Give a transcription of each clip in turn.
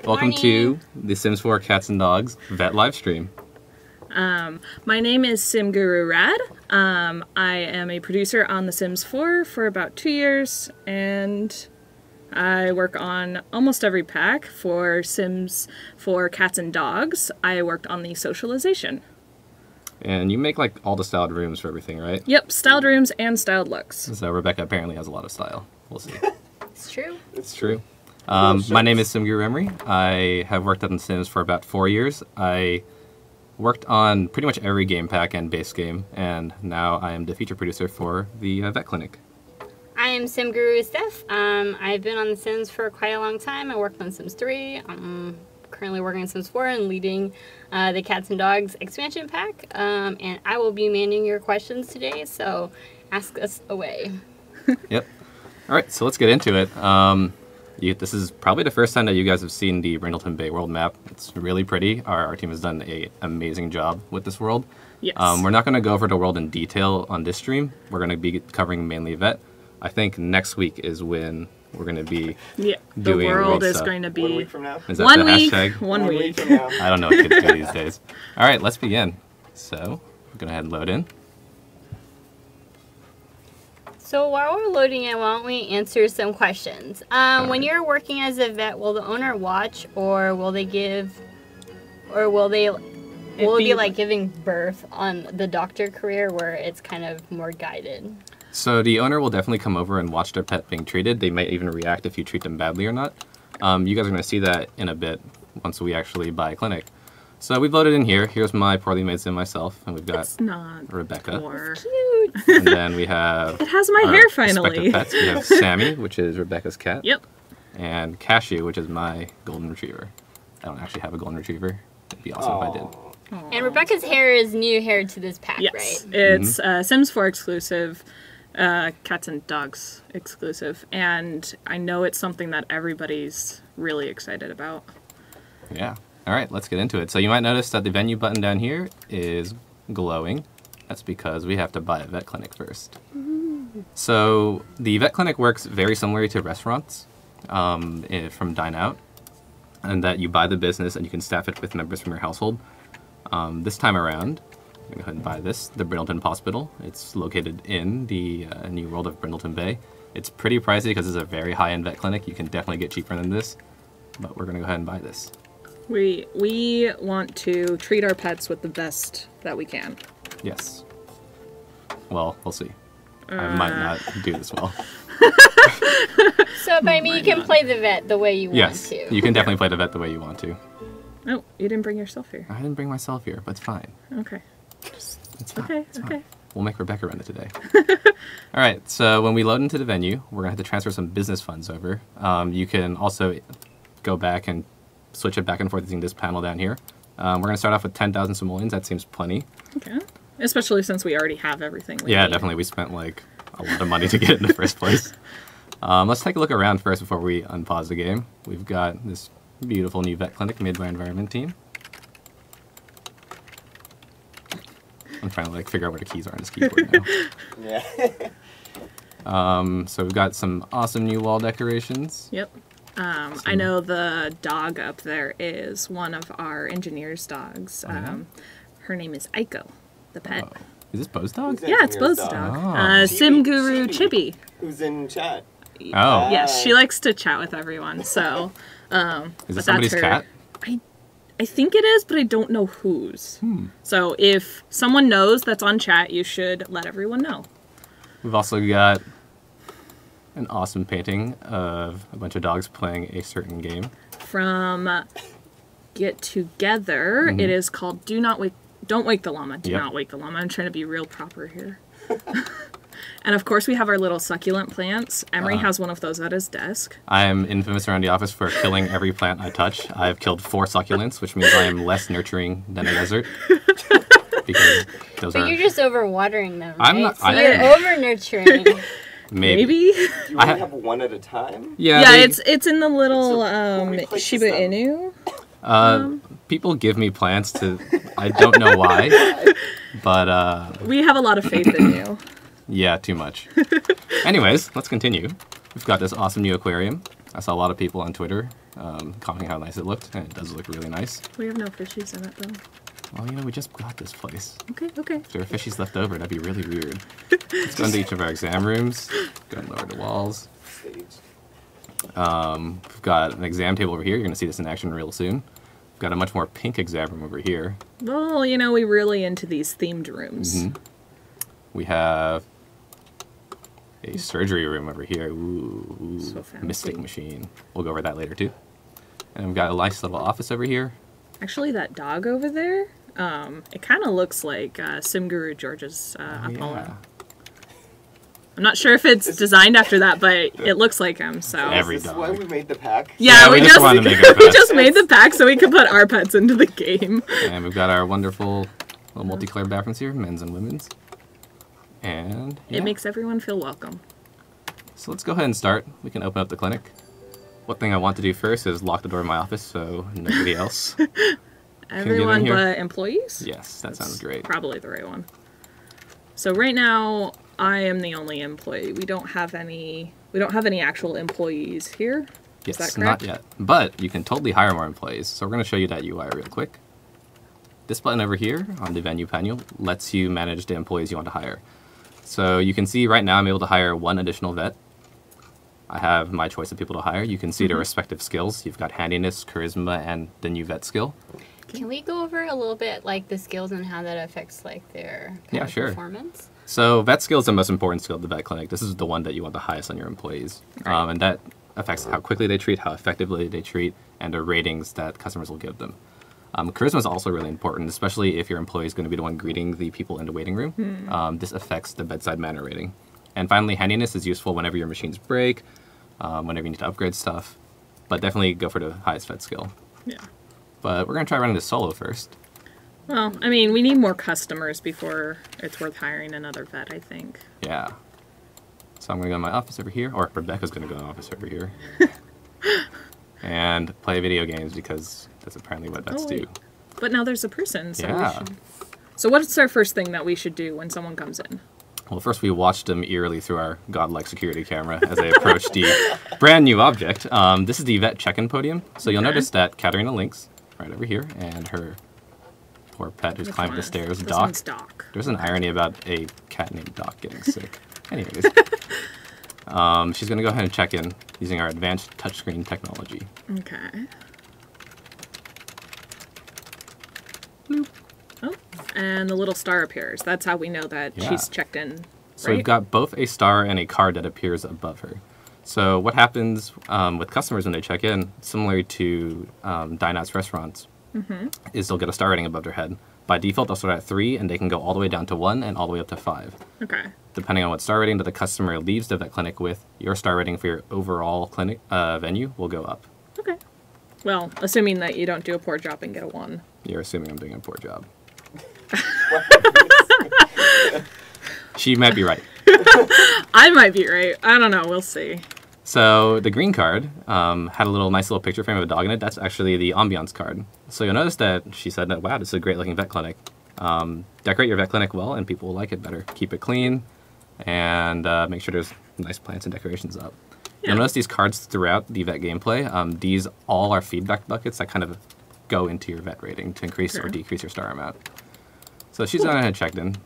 Welcome to the Sims 4 Cats and Dogs Vet Livestream. My name is Sim Guru Rad. I am a producer on The Sims 4 for about 2 years, and I work on almost every pack for Sims 4 Cats and Dogs. I worked on the socialization. And you make like all the styled rooms for everything, right? Yep, styled rooms and styled looks. So Rebecca apparently has a lot of style. We'll see. It's true. It's true. My name is Sim Guru Emery. I have worked on The Sims for about 4 years. I worked on pretty much every game pack and base game, and now I am the feature producer for the vet clinic. I am Sim Guru Steph. I've been on The Sims for quite a long time. I worked on Sims 3. I'm currently working on Sims 4 and leading the Cats and Dogs expansion pack. And I will be manning your questions today, so ask us away. Yep. All right, so let's get into it. This is probably the first time that you guys have seen the Brindleton Bay world map. It's really pretty. Our team has done an amazing job with this world. Yes. We're not going to go over the world in detail on this stream. We're going to be covering mainly vet. I think next week is when we're going to be the world is stuff. going to be 1 week from now. Is that 1 the week. hashtag? 1 week. From now. I don't know what kids do these days. All right, let's begin. So we're going to head and load in. So while we're loading it, why don't we answer some questions? When you're working as a vet, will the owner watch, or will they give, or will it be like giving birth on the doctor career where it's kind of more guided? So the owner will definitely come over and watch their pet being treated. They might even react if you treat them badly or not. You guys are going to see that in a bit once we actually buy a clinic. So we've loaded in here. Here's my poorly made sim myself, and we've got It's not Rebecca. poor. Cute. And then we have It has my our hair finally. respective pets. We have Sammy, which is Rebecca's cat. Yep. And Cashew, which is my golden retriever. I don't actually have a golden retriever. It'd be awesome if I did. And Rebecca's hair is new hair to this pack, Yes. right? It's Sims 4 exclusive, Cats and Dogs exclusive, and I know it's something that everybody's really excited about. Yeah. All right, let's get into it. So you might notice that the venue button down here is glowing. That's because we have to buy a vet clinic first. So the vet clinic works very similarly to restaurants from Dine Out, and that you buy the business and you can staff it with members from your household. This time around, I'm going to go ahead and buy this, the Brindleton Hospital. It's located in the new world of Brindleton Bay. It's pretty pricey because it's a very high-end vet clinic. You can definitely get cheaper than this, but we're going to go ahead and buy this. We want to treat our pets with the best that we can. Yes. Well, we'll see. I might not do this well. So, I mean, you can play the vet the way you Yes, want to. you can definitely play the vet the way you want to. Oh, you didn't bring yourself here. I didn't bring myself here, but it's fine. Okay. It's fine. Okay, It's fine. okay. We'll make Rebecca run it today. All right, so when we load into the venue, we're going to have to transfer some business funds over. You can also go back and switch it back and forth using this panel down here. We're going to start off with 10,000 simoleons. That seems plenty. Okay. Especially since we already have everything we Yeah, need. definitely. We spent like a lot of money to get it in the first place. Let's take a look around first before we unpause the game. We've got this beautiful new vet clinic made by our environment team. I'm trying to like figure out where the keys are on this keyboard now. Yeah. So we've got some awesome new wall decorations. Yep. I know the dog up there is one of our engineer's dogs. Her name is Aiko, the pet. Oh. Is this Bo's dog? Who's Yeah, it's engineer's Bo's dog. Oh. Sim Guru Chibi. Who's in chat? Oh. Yes, she likes to chat with everyone, so... Is but this somebody's that's her. cat? I think it is, but I don't know whose. So if someone knows that's on chat, you should let everyone know. We've also got an awesome painting of a bunch of dogs playing a certain game. From Get Together, it is called Don't Wake the Llama. Do Yep. not wake the llama. I'm trying to be real proper here. And of course we have our little succulent plants. Emery has one of those at his desk. I am infamous around the office for killing every plant I touch. I've killed 4 succulents, which means I am less nurturing than a desert. Because those But are you're just over-watering them, I'm right? not- So I you're am. over-nurturing. maybe. You I only ha- have one at a time? Yeah, Yeah, they- it's in the little So, who replaces Shiba them? Inu. people give me plants to. I don't know why, but We have a lot of faith in you. yeah, too much. Anyways, let's continue. We've got this awesome new aquarium. I saw a lot of people on Twitter commenting how nice it looked, and it does look really nice. We have no fishies in it, though. Well, we just got this place. Okay, okay. If there were fishies left over, that'd be really weird. Let's go into each of our exam rooms. Go and lower the walls. Stage. We've got an exam table over here. You're going to see this in action real soon. We've got a much more pink exam room over here. Well, we're really into these themed rooms. We have a surgery room over here. Ooh, So fancy. mystic machine. We'll go over that later too. And we've got a nice little office over here. Actually, that dog over there, it kind of looks like Sim Guru George's Apollo. Yeah. I'm not sure if it's designed after that, but it looks like him, so... Every Is this dog. why we made the pack? Yeah, we just wanted to make our we pets. just made the pack so we could put our pets into the game. And we've got our wonderful little multicolored bathrooms here, men's and women's. And yeah. It makes everyone feel welcome. So let's go ahead and start. We can open up the clinic. One thing I want to do first is lock the door of my office so nobody else. Everyone here? but employees? Yes, that sounds great. Probably the right one. So right now, I am the only employee. We don't have any actual employees here. Is that Yes, correct? not yet. But you can totally hire more employees. So we're going to show you that UI real quick. This button over here on the venue panel lets you manage the employees you want to hire. So you can see right now I'm able to hire one additional vet. I have my choice of people to hire. You can see their respective skills. You've got handiness, charisma, and the new vet skill. Can we go over a little bit like the skills and how that affects like their kind of sure. performance? So vet skill is the most important skill at the vet clinic. This is the one that you want the highest on your employees. Right. And that affects how quickly they treat, how effectively they treat, and the ratings that customers will give them. Charisma is also really important, especially if your employee is going to be the one greeting the people in the waiting room. This affects the bedside manner rating. And finally, handiness is useful whenever your machines break, whenever you need to upgrade stuff. But definitely go for the highest vet skill. Yeah. But we're going to try running this solo first. Well, we need more customers before it's worth hiring another vet, I think. Yeah. So I'm going to go in my office over here, or Rebecca's going to go in the office over here. And play video games because that's apparently what vets do. But now there's a person, so Yeah. we should... So what's our first thing that we should do when someone comes in? Well, first we watched them eerily through our godlike security camera as they approached the brand new object. This is the vet check-in podium. So you'll Okay. notice that Katarina Lynx, right over here, and her poor pet who's Which climbing one the is- stairs, this Doc. one's Doc. There's an irony about a cat named Doc getting sick. Anyways. She's going to go ahead and check in using our advanced touchscreen technology. Okay. Bloop. Oh, and the little star appears. That's how we know that Yeah. she's checked in. So right? we've got both a star and a card that appears above her. So what happens with customers when they check in, similar to Dine Out's restaurants, is they'll get a star rating above their head. By default, they'll start at 3, and they can go all the way down to 1 and all the way up to 5. Okay. Depending on what star rating that the customer leaves the vet clinic with, your star rating for your overall clinic venue will go up. Okay. Well, assuming that you don't do a poor job and get a 1. You're assuming I'm doing a poor job. She might be right. I might be right. I don't know. We'll see. So the green card had a nice little picture frame of a dog in it. That's actually the ambiance card. So you'll notice that she said that, wow, this is a great looking vet clinic. Decorate your vet clinic well and people will like it better. Keep it clean and make sure there's nice plants and decorations up. Yeah. You'll notice these cards throughout the vet gameplay. These all are feedback buckets that kind of go into your vet rating to increase or Okay. decrease your star amount. So she's gone ahead and checked in.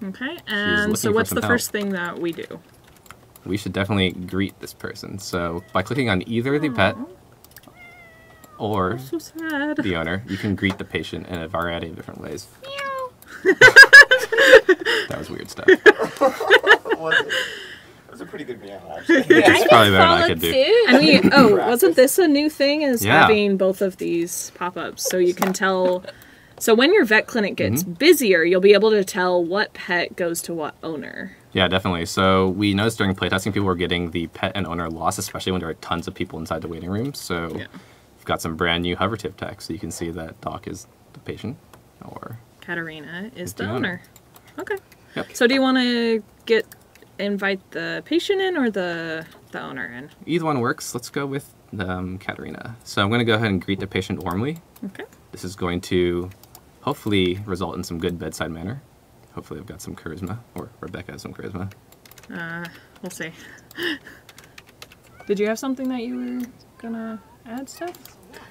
Okay. looking And so for what's some the help. first thing that we do? We should definitely greet this person. So by clicking on either the pet or So sad. the owner, you can greet the patient in a variety of different ways. That was weird stuff. That was a pretty good meow, actually. It's probably better than I could do. And wasn't this a new thing? Is Yeah. having both of these pop-ups so you can tell. So when your vet clinic gets busier, you'll be able to tell what pet goes to what owner. Yeah, definitely. So we noticed during playtesting people were getting the pet and owner lost, especially when there are tons of people inside the waiting room. So Yeah. we've got some brand new hover tip text. So you can see that Doc is the patient or Katarina is the the owner. owner. Okay. Yep. So do you want to invite the patient in or the owner in? either one works. Let's go with Katarina. So I'm going to go ahead and greet the patient warmly. Okay. This is going to hopefully result in some good bedside manner. Hopefully I've got some charisma, or Rebecca has some charisma. We'll see. Did you have something that you were gonna add stuff?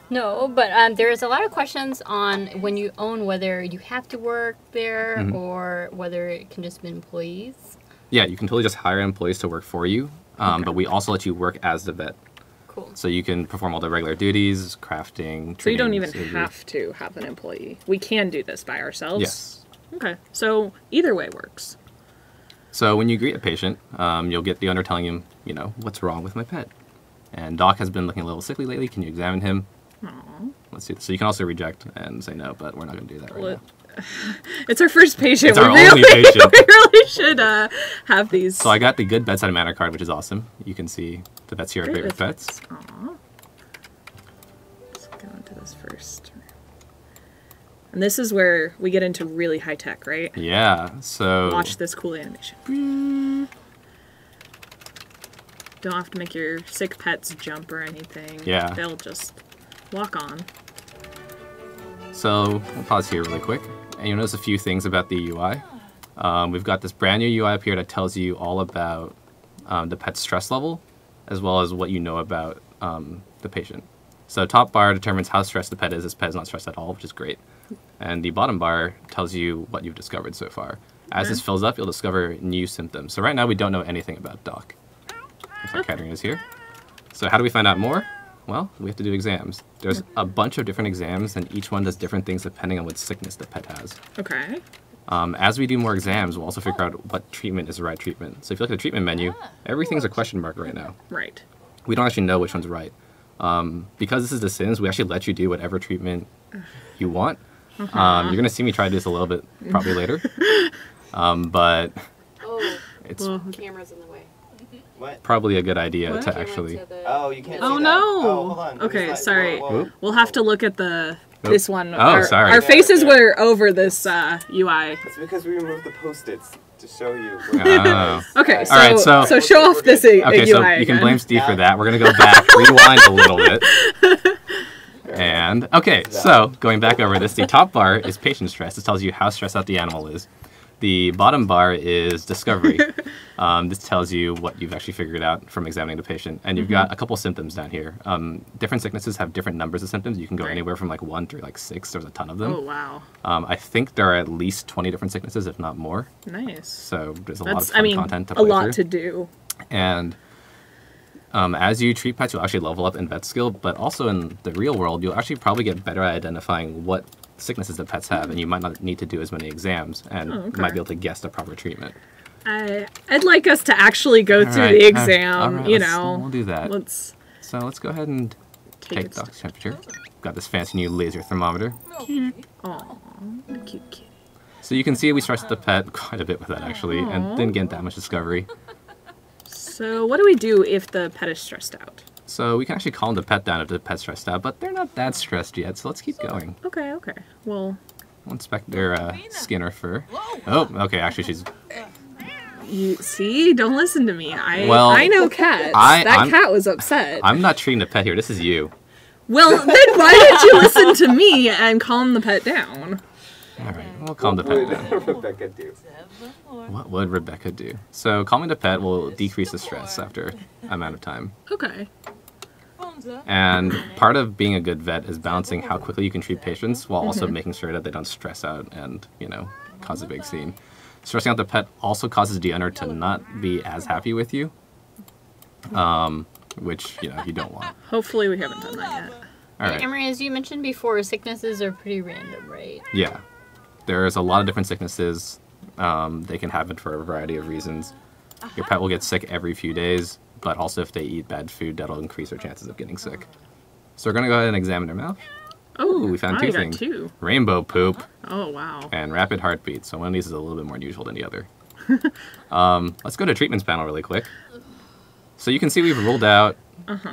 No, but there's a lot of questions on when you own whether you have to work there or whether it can just be employees. Yeah, you can totally just hire employees to work for you, but we also let you work as the vet. Cool. So you can perform all the regular duties, crafting, So you don't even surgery. have to have an employee. We can do this by ourselves? Yes. Okay. So either way works. So when you greet a patient, you'll get the owner telling him, you know, what's wrong with my pet? And Doc has been looking a little sickly lately. Can you examine him? Aww. Let's see. So you can also reject and say no, but we're not going to do that right now. It's our first patient. It's our only patient. We really should have these. So I got the good bedside manner card, which is awesome. You can see the vets here are great with pets. Aww. Let's go into this first. And this is where we get into really high tech, right? Yeah, so... Watch this cool animation. Don't have to make your sick pets jump or anything. Yeah. They'll just walk on. So we'll pause here really quick. And you'll notice a few things about the UI. We've got this brand new UI up here that tells you all about the pet's stress level, as well as what you know about the patient. So top bar determines how stressed the pet is. This pet is not stressed at all, which is great. And the bottom bar tells you what you've discovered so far. As this fills up, you'll discover new symptoms. So right now we don't know anything about Doc. Our catering is here. So how do we find out more? Well, we have to do exams. There's a bunch of different exams, and each one does different things depending on what sickness the pet has. Okay. As we do more exams, we'll also figure out what treatment is the right treatment. So if you look at the treatment menu, everything's a question mark right now. Right. We don't actually know which one's right. Because this is The Sims, we actually let you do whatever treatment you want. You're going to see me try this a little bit probably later. But it's Camera's in the way. What? probably a good idea What? to actually... Oh, you can't Oh see no! that. Oh, hold on. Okay, Let me slide. sorry. Whoa, whoa. We'll have to look at this one. Oh, sorry. Our faces Yeah. were over this UI. It's because we removed the post-its to show you. Oh. Okay, so, All right, so- show off this Okay, UI so you can again. blame Steve for that. We're going to go back, rewind a little bit. And, okay, so going back over this, the top bar is patient stress. This tells you how stressed out the animal is. The bottom bar is discovery. This tells you what you've actually figured out from examining the patient. And you've got a couple symptoms down here. Different sicknesses have different numbers of symptoms. You can go anywhere from like 1 to like 6. There's a ton of them. Oh wow, I think there are at least 20 different sicknesses, if not more. nice. So there's a lot of That's, fun content to a play lot through. to do. And as you treat pets, you'll actually level up in vet skill, but also in the real world, you'll actually probably get better at identifying what sicknesses the pets have, and you might not need to do as many exams, and you might be able to guess the proper treatment. I'd like us to actually go through Alright, the exam. alright, You let's- know, we'll do that. Let's So let's go ahead and take take it. Doc's temperature. Got this fancy new laser thermometer. Aw, cute kitty. So you can see we stressed the pet quite a bit with that, actually, and didn't get that much discovery. So what do we do if the pet is stressed out? So we can actually calm the pet down if the pet's stressed out, but they're not that stressed yet, so let's keep going. Okay. Well, We'll inspect their skin or fur. Oh, okay, actually she's... you see, don't listen to me. Well, I know cats. I'm- Cat was upset. I'm not treating the pet here, this is you. Well, then why didn't you listen to me and calm the pet down? Alright, we'll calm the What pet would down. Rebecca do? What would Rebecca do? So calming the pet will decrease the stress after amount of time. Okay. And part of being a good vet is balancing how quickly you can treat patients while also making sure that they don't stress out and, you know, cause a big scene. Stressing out the pet also causes the owner to not be as happy with you, which, you know, you don't want. Hopefully we haven't done that yet. All right. Emery, as you mentioned before, sicknesses are pretty random, right? Yeah. There's a lot of different sicknesses. They can happen for a variety of reasons. Your pet will get sick every few days, but also if they eat bad food, that'll increase their chances of getting sick. So we're going to go ahead and examine their mouth. Oh, we found wow, two you got things. two. Rainbow poop Oh, wow. and rapid heartbeat. So one of these is a little bit more unusual than the other. Let's go to treatments panel really quick. So you can see we've ruled out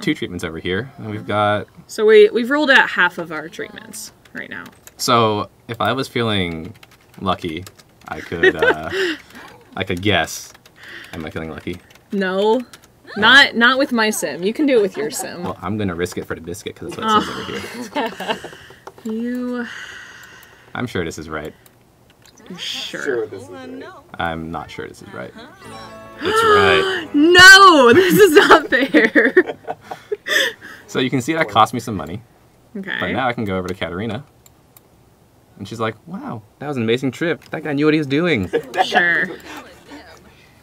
2 treatments over here. And we've got... So we've ruled out half of our treatments right now. So if I was feeling lucky, I could I could guess. Am I feeling lucky? No, not with my sim. You can do it with your sim. Well, I'm going to risk it for the biscuit because that's what it says over here. You I'm sure this is right. sure? This is right. I'm not sure this is right. It's right. No, this is not fair. So you can see that cost me some money. Okay. But now I can go over to Katerina. And she's like, wow, that was an amazing trip. That guy knew what he was doing. Sure.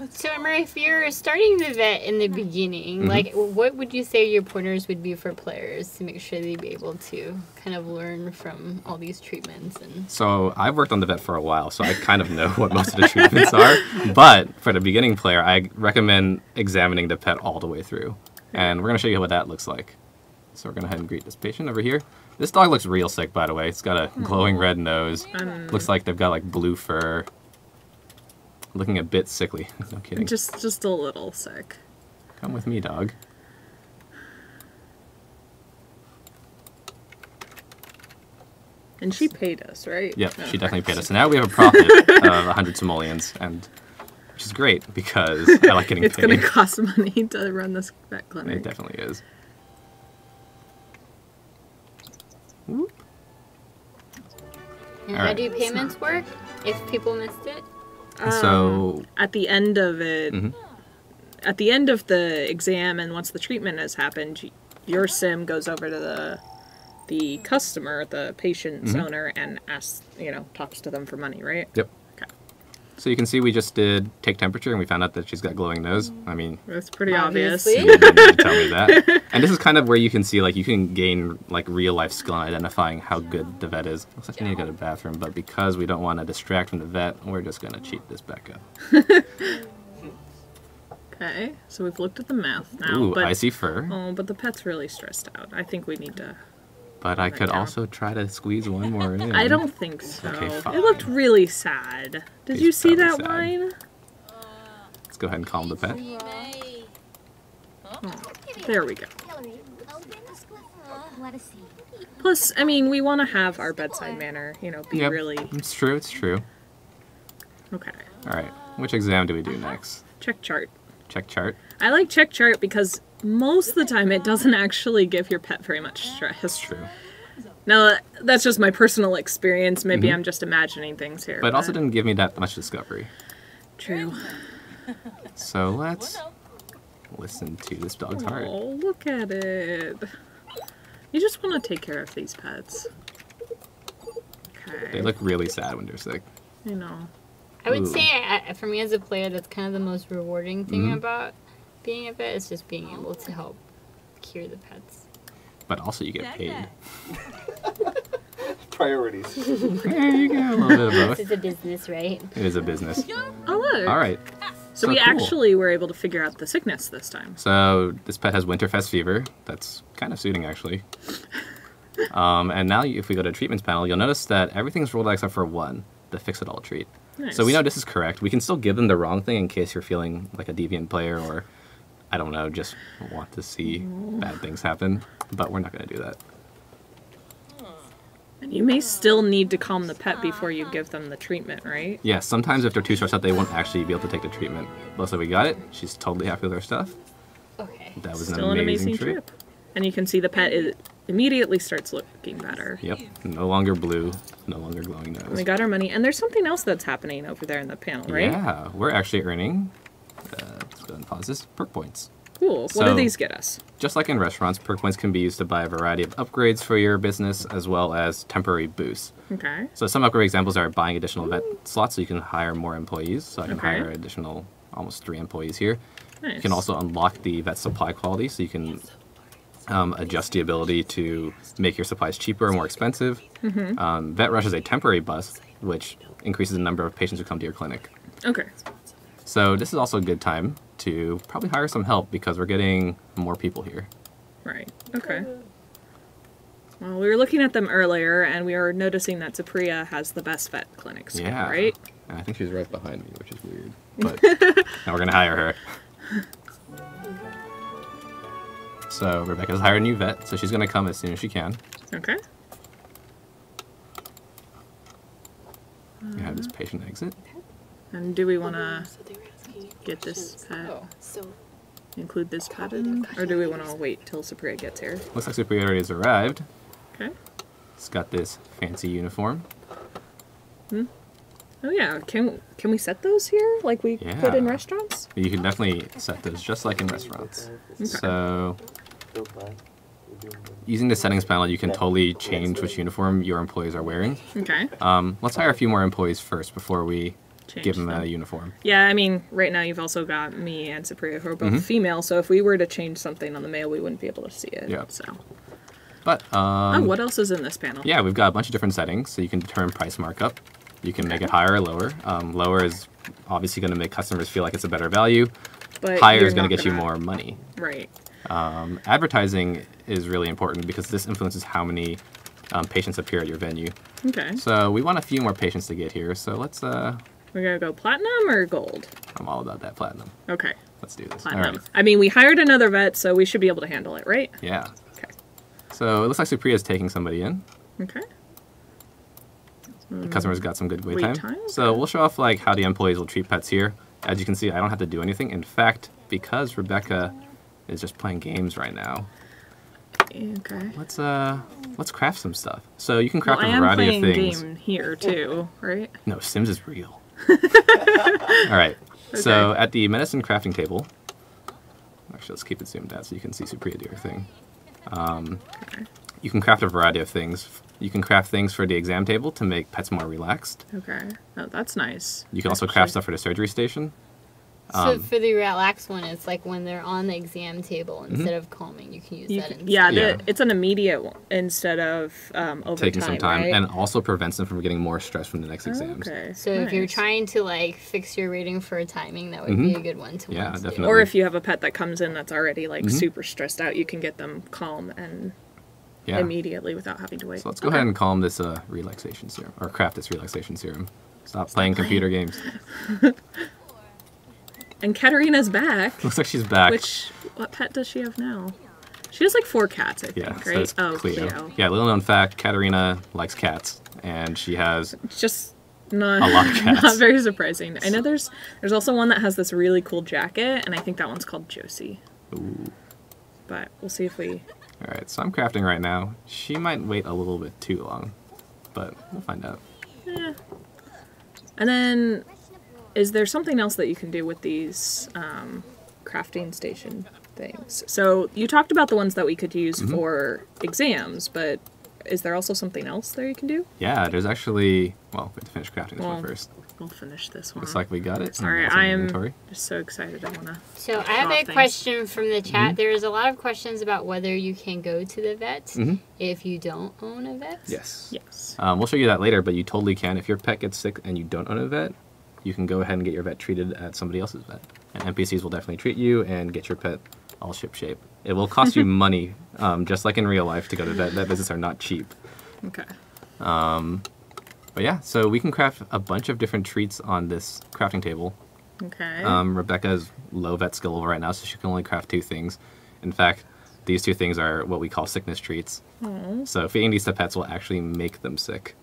So, Emma, if you're starting the vet in the beginning, like, what would you say your pointers would be for players to make sure they'd be able to kind of learn from all these treatments? And So I've worked on the vet for a while, so I kind of know what most of the treatments are. But for the beginning player, I recommend examining the pet all the way through. And we're going to show you what that looks like. So we're going to head and greet this patient over here. This dog looks real sick, by the way. It's got a glowing red nose. Looks like they've got like blue fur. Looking a bit sickly. No kidding. Just a little sick. Come with me, dog. And she paid us, right? Yep, Oh, she definitely paid us. So now we have a profit of 100 simoleons, and which is great because I like getting It's paid. going to cost money to run this vet clinic. It definitely is. Whoop. how Alright. do payments work if people missed it? So At the end of it, at the end of the exam, and once the treatment has happened, your sim goes over to the customer, the patient's owner, and asks, talks to them for money, right? Yep. Okay. So you can see we just did take temperature, and we found out that she's got glowing nose. I mean, That's pretty obvious. Obviously. you didn't need to tell me that. And this is kind of where you can see, like, you can gain, like, real-life skill in identifying how good the vet is. Looks like you need to go to the bathroom, but because we don't want to distract from the vet, we're just going to cheat this back up. Okay, so we've looked at the mouth now. Ooh, but, icy fur. Oh, but the pet's really stressed out. I think we need to... But I could down. also try to squeeze one more in. I don't think so. Okay, fine. It looked really sad. Did He's you see probably that sad. line? Let's go ahead and calm the pet. There we go. Plus, I mean, we want to have our bedside manner, be Yep, really... it's true, it's true. Okay. All right, which exam do we do next? Check chart. Check chart. I like check chart because most of the time it doesn't actually give your pet very much stress. It's true. Now, that's just my personal experience. Maybe I'm just imagining things here. But it also didn't give me that much discovery. True. So let's listen to this dog's heart. Oh, look at it. You just want to take care of these pets. Okay. They look really sad when they're sick. I would Ooh. say, for me as a player, that's kind of the most rewarding thing about being a vet, is just being able to help cure the pets. But also you get paid. Priorities. There you go, a little bit of This both. is a business, right? It is a business. Oh, look. All right. So we cool. actually were able to figure out the sickness this time. So this pet has winterfest fever. That's kind of suiting, actually. And now if we go to treatments panel, you'll notice that everything's rolled out except for one, the fix-it-all treat. Nice. So we know this is correct. We can still give them the wrong thing in case you're feeling like a deviant player or, I don't know, just want to see bad things happen. But we're not going to do that. And you may still need to calm the pet before you give them the treatment, right? Yeah, sometimes if they're too stressed out, they won't actually be able to take the treatment. Looks like we got it. She's totally happy with her stuff. Okay. That was Still an amazing trip. And you can see the pet immediately starts looking better. Yep. No longer blue. No longer glowing nose. We got our money. And there's something else that's happening over there in the panel, right? Yeah, we're actually earning, let's go ahead and pause this, perk points. Cool. What do So- these get us? Just like in restaurants, perk points can be used to buy a variety of upgrades for your business as well as temporary boosts. Okay. So some upgrade examples are buying additional vet slots so you can hire more employees. So I can Okay. hire additional almost 3 employees here. Nice. You can also unlock the vet supply quality so you can adjust the ability to make your supplies cheaper or more expensive. Vet Rush is a temporary bust, which increases the number of patients who come to your clinic. Okay. So this is also a good time to probably hire some help because we're getting more people here. Right. Okay. Well, we were looking at them earlier, and we were noticing that Supriya has the best vet clinic score, Yeah. right? And I think she's right behind me, which is weird. But now we're going to hire her. So Rebecca's hired a new vet, so she's going to come as soon as she can. Okay. We have this patient exit. And do we want to get this pet, Oh. include this pet in, or do we want to wait till Supriya gets here? Looks like Superior already has arrived. Okay. It's got this fancy uniform. Oh yeah, can we set those here like we put in Yeah. restaurants? You can definitely set those just like in restaurants. So Go by. using the settings panel, you can totally change which uniform your employees are wearing. Okay. Let's hire a few more employees first before we Change give them a them. uniform. Yeah, I mean, right now you've also got me and Cypria who are both female, so if we were to change something on the male, we wouldn't be able to see it. Yeah. So. But Oh, what else is in this panel? yeah, we've got a bunch of different settings, so you can determine price markup. You can make it higher or lower. Lower is obviously going to make customers feel like it's a better value. But Higher you're is going to not get you gonna- more money. Right. Advertising is really important because this influences how many patients appear at your venue. Okay. So we want a few more patients to get here. So let's. We're gonna go platinum or gold? I'm all about that platinum. Okay. Let's do this. Platinum. All right. I mean, we hired another vet, so we should be able to handle it, right? Yeah. Okay. So it looks like Supriya is taking somebody in. Okay. The customer's got some good wait Wait time. time? So we'll show off like how the employees will treat pets here. As you can see, I don't have to do anything. In fact, because Rebecca is just playing games right now, Okay. let's craft some stuff. So you can Well, craft I a am variety playing of things. game here too, right? No, Sims is real. All right. So at the medicine crafting table, actually let's keep it zoomed out so you can see Supriya do her thing. Okay. You can craft a variety of things. You can craft things for the exam table to make pets more relaxed. Okay. Oh, that's nice. You can also craft stuff for the surgery station. So for the relax one, it's like when they're on the exam table, instead of calming, you can use that instead. Yeah, Yeah. it's an immediate one instead of over Taking some time, right? and also prevents them from getting more stress from the next exams. Okay. So if you're nice. trying to like fix your rating for a timing, that would be a good one to Yeah, want to do. definitely. Or if you have a pet that comes in that's already like super stressed out, you can get them calm and Yeah. immediately without having to wait. So let's go ahead and calm this relaxation serum, or craft this relaxation serum. Stop playing computer games. And Katarina's back. Looks like she's back. What pet does she have now? She has like 4 cats, I think, Yeah, so right? it's Oh, Cleo. Cleo. Yeah, little known fact, Katarina likes cats, and she has It's just not a lot of cats. not very surprising. I know there's also one that has this really cool jacket, and I think that one's called Josie. Ooh. But we'll see if we. All right, so I'm crafting right now. She might wait a little bit too long, but we'll find out. And then, is there something else that you can do with these crafting station things? So you talked about the ones that we could use for exams, but is there also something else there you can do? Yeah, there's actually, well, we have to finish crafting this Well, one first. We'll finish this one. Looks like we got it. Sorry, That's in I am inventory. just so excited. I want to. So I have Off a things. question from the chat. There's a lot of questions about whether you can go to the vet if you don't own a vet. Yes. Yes. We'll show you that later, but you totally can. If your pet gets sick and you don't own a vet, you can go ahead and get your vet treated at somebody else's vet. And NPCs will definitely treat you and get your pet all ship-shape. It will cost you money, just like in real life, to go to vet. Vet visits are not cheap. Okay. But yeah, so we can craft a bunch of different treats on this crafting table. Okay. Rebecca has low vet skill level right now, so she can only craft 2 things. In fact, these 2 things are what we call sickness treats. So feeding these to pets will actually make them sick.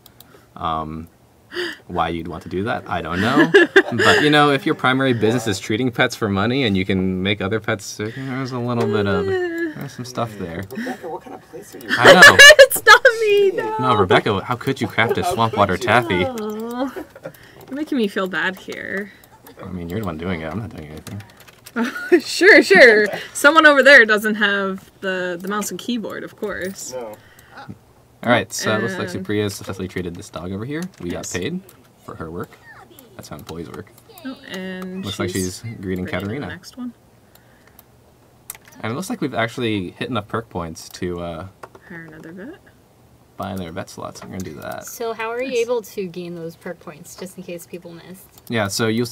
Why you'd want to do that, I don't know. But, you know, if your primary business is treating pets for money and you can make other pets sick, there's a little bit of... There's some stuff there. Rebecca, what kind of place are you? I know. it's not me, no. No, Rebecca, how could you craft a swamp water taffy? Oh, you're making me feel bad here. I mean, you're the one doing it. I'm not doing anything. Sure. Someone over there doesn't have the mouse and keyboard, of course. No. All right, so it looks like And- Supriya successfully treated this dog over here. We Yes. got paid for her work. That's how employees work. Oh, and Looks like she's greeting ready for the Katarina. next one. And it looks like we've actually hit enough perk points to Hire another vet. buy another vet slots. I'm going to do that. So how are you able to gain those perk points, just in case people missed? Yeah, so you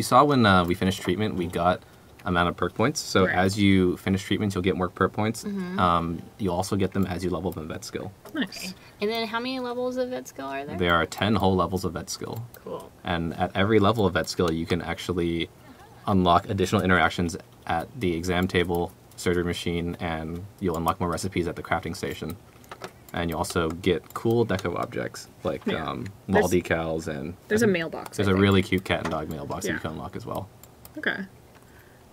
saw when we finished treatment, we got amount of perk points. So Right. as you finish treatments, you'll get more perk points. You'll also get them as you level up in vet skill. Nice. And then how many levels of vet skill are there? There are 10 whole levels of vet skill. Cool. And at every level of vet skill, you can actually unlock additional interactions at the exam table, surgery machine, and you'll unlock more recipes at the crafting station. And you also get cool deco objects like Yeah. wall There's- decals, and There's a mailbox. there's I a think. really cute cat and dog mailbox that Yeah. you can unlock as well. Okay.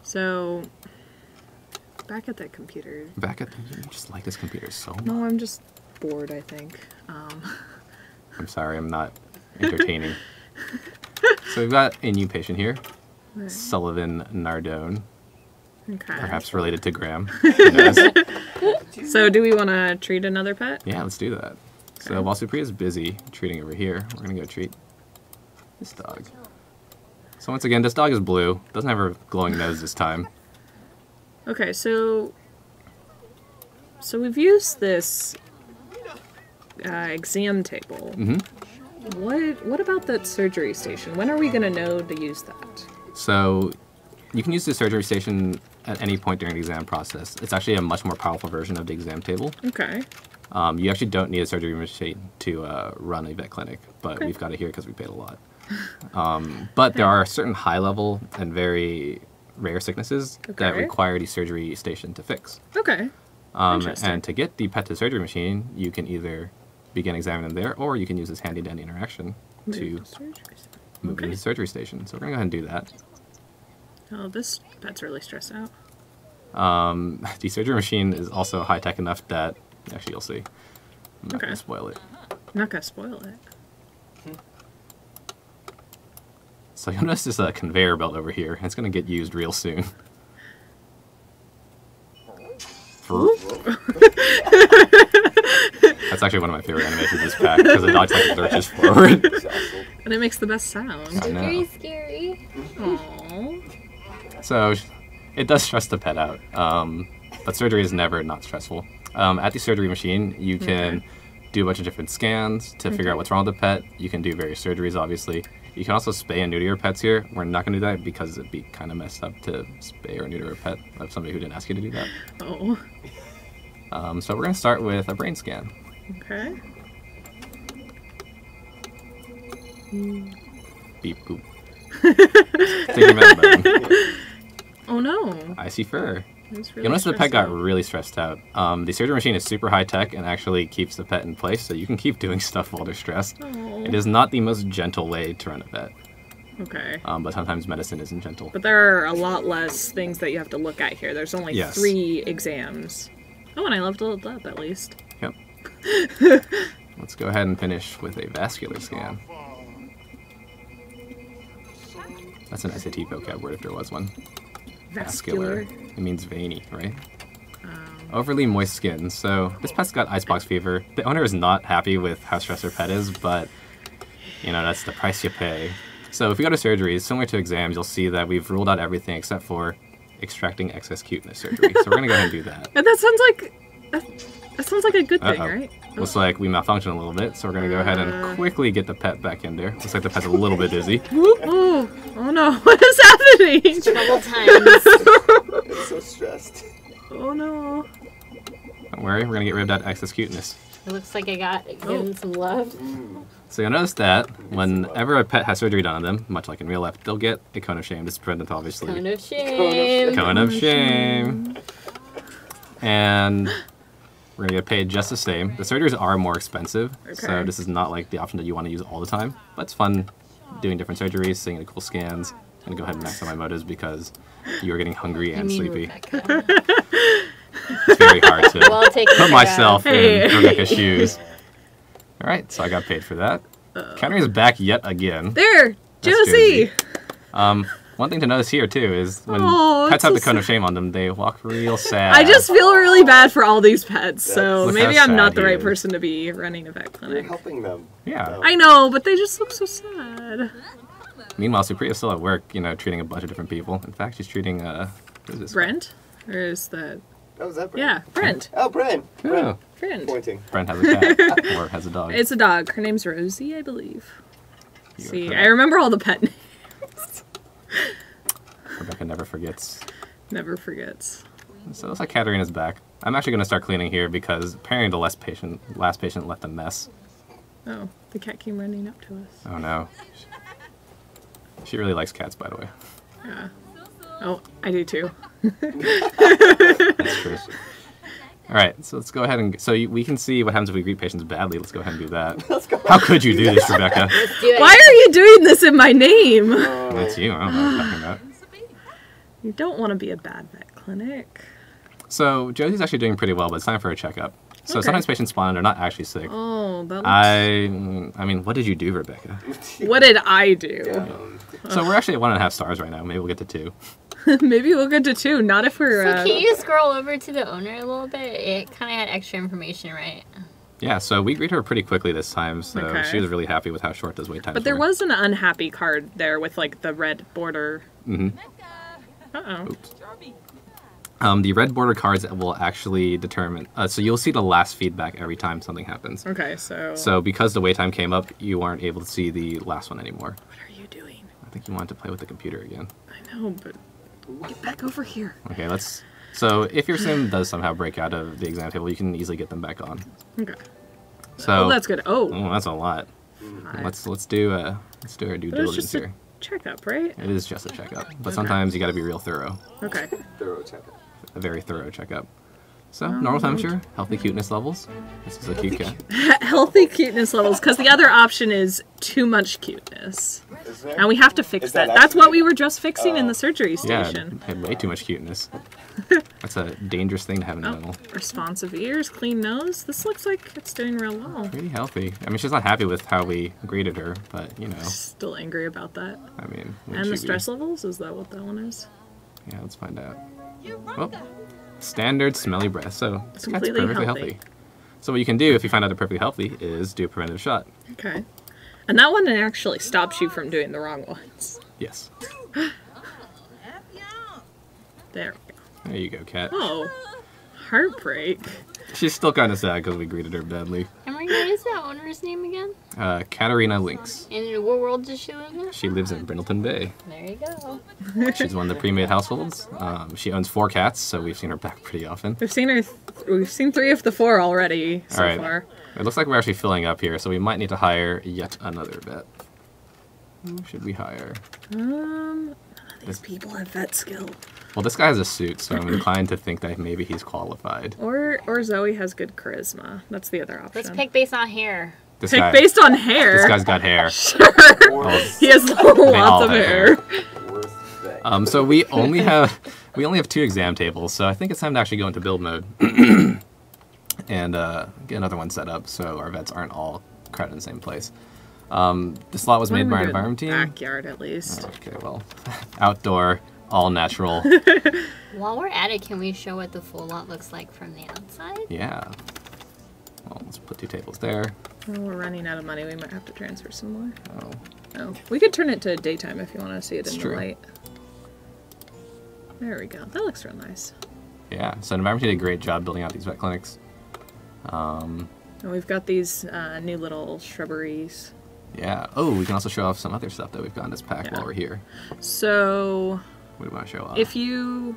So, back at that computer. Back at you just like this computer so much. No, I'm just bored, I think. I'm sorry, I'm not entertaining. So we've got a new patient here, Right. Sullivan Nardone, Okay. perhaps related to Graham. Who knows? So do we want to treat another pet? Yeah, let's do that. So while Supriya's busy treating over here, we're going to go treat this dog. So once again, this dog is blue. Doesn't have a glowing nose this time. Okay, so we've used this exam table. What about that surgery station? When are we going to know to use that? So you can use the surgery station at any point during the exam process. It's actually a much more powerful version of the exam table. Okay. You actually don't need a surgery machine to run a vet clinic, but Okay. we've got it here because we paid a lot. But there are certain high-level and very rare sicknesses that Okay. require the surgery station to fix. Okay. Interesting. And to get the pet to surgery machine, you can either begin examining them there, or you can use this handy-dandy interaction to move into the surgery station. So we're going to go ahead and do that. Oh, this pet's really stressed out. The surgery machine is also high-tech enough that, actually you'll see. I'm not going to spoil it. I'm not going to spoil it. So you'll notice there's a conveyor belt over here, and it's going to get used real soon. That's actually one of my favorite animations of this pack, because the dog's like lurches forward. And it makes the best sound. I know. Very scary. Aww. So it does stress the pet out, but surgery is never not stressful. At the surgery machine, you can do a bunch of different scans to figure out what's wrong with the pet. You can do various surgeries, obviously. You can also spay and neuter your pets here. We're not going to do that because it'd be kind of messed up to spay or neuter a pet of somebody who didn't ask you to do that. Oh. So we're going to start with a brain scan. Okay. Beep boop. Take your medicine button. Oh no. Icy fur. It's really You'll notice the pet stressed got out. really stressed out. The surgery machine is super high tech and actually keeps the pet in place, so you can keep doing stuff while they're stressed. Oh. It is not the most gentle way to run a vet, Okay. but sometimes medicine isn't gentle. But there are a lot less things that you have to look at here. There's only Yes. 3 exams. Oh, and I leveled up at least. Yep. Let's go ahead and finish with a vascular scan. That's an SAT vocab word if there was one. Vascular. It means veiny, right? Overly moist skin. So this pet's got icebox fever. The owner is not happy with how stressed their pet is, but you know, that's the price you pay. So if we go to surgery, similar to exams, you'll see that we've ruled out everything except for extracting excess cuteness surgery. So we're gonna go ahead and do that. And that sounds like that sounds like a good thing, Uh-oh. right? Looks like we malfunctioned a little bit, so we're gonna go ahead and quickly get the pet back in there. Looks like the pet's a little bit dizzy. Oh, oh no, what is happening? Trouble times. It's so stressed. Oh no. Don't worry, we're gonna get rid of that excess cuteness. It looks like I got given some love. So you'll notice that whenever a pet has surgery done on them, much like in real life, they'll get a cone of shame. This is pregnant, obviously. Cone of shame. Cone of shame. And we're gonna get paid just the same. The surgeries are more expensive, so Okay. this is not like the option that you want to use all the time. But it's fun doing different surgeries, seeing the cool scans. I'm gonna go ahead and max out my motives because you are getting hungry and sleepy. Rebecca. It's very hard to Well taken put care myself of. in Hey. Rebecca's shoes. All right, so I got paid for that. Counter is back yet again. There, That's Josie. One thing to notice here too is when Oh, pets it's have the so cone of shame on them, they walk real sad. I just feel really bad for all these pets, so Look maybe how I'm not sad the he right is. person to be running a vet You're clinic. helping them. Yeah. I know, but they just look so sad. Meanwhile, Supriya's still at work, you know, treating a bunch of different people. In fact, she's treating who is this? Brent? Or is that... Oh, is that Brent? Yeah, Brent. Oh, Brent. Oh, Brent. Pointing. Brent has a cat or has a dog. It's a dog. Her name's Rosie, I believe. You are See, correct. I remember all the pet names. Rebecca never forgets. Never forgets. So it looks like Katarina's back. I'm actually going to start cleaning here because apparently the last patient left a mess. Oh, the cat came running up to us. Oh no. She really likes cats, by the way. Yeah. Oh, I do too. That's true. All right, so let's go ahead and we can see what happens if we greet patients badly. Let's go ahead and do that. Let's go. How could you do this, Rebecca? Let's do it. Why are you doing this in my name? That's you. I don't know what you're talking about. You don't want to be a bad vet clinic. So Josie's actually doing pretty well, but it's time for a checkup. So Okay. sometimes patients spawn and they're not actually sick. Oh, that looks... I mean, what did you do, Rebecca? What did I do? So we're actually at 1.5 stars right now. Maybe we'll get to 2. Maybe we'll get to 2. Not if we're... So can you scroll over to the owner a little bit? It kind of had extra information, right? Yeah, so we greeted her pretty quickly this time, so Okay. she was really happy with how short those wait times But there were. was an unhappy card there with, like, the red border. Mm-hmm. Uh-oh. Oops. The red border cards will actually determine... so you'll see the last feedback every time something happens. Okay, so... So because the wait time came up, you aren't able to see the last one anymore. What are you doing? I think you wanted to play with the computer again. I know, but... Get back over here. Okay, let's... So if your sim does somehow break out of the exam table, you can easily get them back on. Okay. So Oh, that's good. Oh. Oh, that's a lot. Hi. Let's do our due But it's diligence just a here. checkup, right? It is just a checkup, but Okay. sometimes you got to be real thorough. Okay. Thorough checkup. A very thorough checkup. So normal temperature, healthy cuteness levels. This is a cute cat. Healthy cuteness levels, because the other option is too much cuteness. Is there? And we have to fix Is that that. That's what actually- we were just fixing in the surgery Yeah, station. had way too much cuteness. That's a dangerous thing to have in the Oh, middle. responsive ears, clean nose. This looks like it's doing real well. Pretty healthy. I mean, she's not happy with how we greeted her, but you know, Still angry about that. I mean. wouldn't And she the be? stress levels? Is that what that one is? Yeah, let's find out. Well, standard smelly breath. So this cat's Completely perfectly healthy. healthy. So what you can do if you find out they're perfectly healthy is do a preventive shot. Okay. And that one actually stops you from doing the wrong ones. Yes. There we go. There you go, cat. Oh, heartbreak. She's still kind of sad because we greeted her badly. Emery, what is the owner's name again? Katarina Lynx. And in what world does she live in? She lives in Brindleton Bay. There you go. She's one of the pre-made households. She owns 4 cats, so we've seen her back pretty often. We've seen her. We've seen 3 of the 4 already so All right. far. It looks like we're actually filling up here, so we might need to hire yet another vet. Who should we hire? None of these people have vet skill. Well, this guy has a suit, so I'm inclined to think that maybe he's qualified. Or Zoe has good charisma. That's the other option. Let's pick based on hair. This Pick guy, based on hair. this guy's got hair. Worst, He has all lots of have hair. worst thing. So we only have 2 exam tables, so I think it's time to actually go into build mode and get another one set up so our vets aren't all crowded in the same place. The slot was Why made don't by we our do it in environment the team. Backyard at least. Okay, well, outdoor, all natural. While we're at it, can we show what the full lot looks like from the outside? Yeah. Well, let's put 2 tables there. Oh, we're running out of money. We might have to transfer some more. Oh, Oh, we could turn it to daytime if you want to see it It's in true. the light. There we go. That looks real nice. yeah. So environment did a great job building out these vet clinics. And we've got these new little shrubberies. Yeah. Oh, we can also show off some other stuff that we've got in this pack Yeah. while we're here. So, What do we want to show off? if you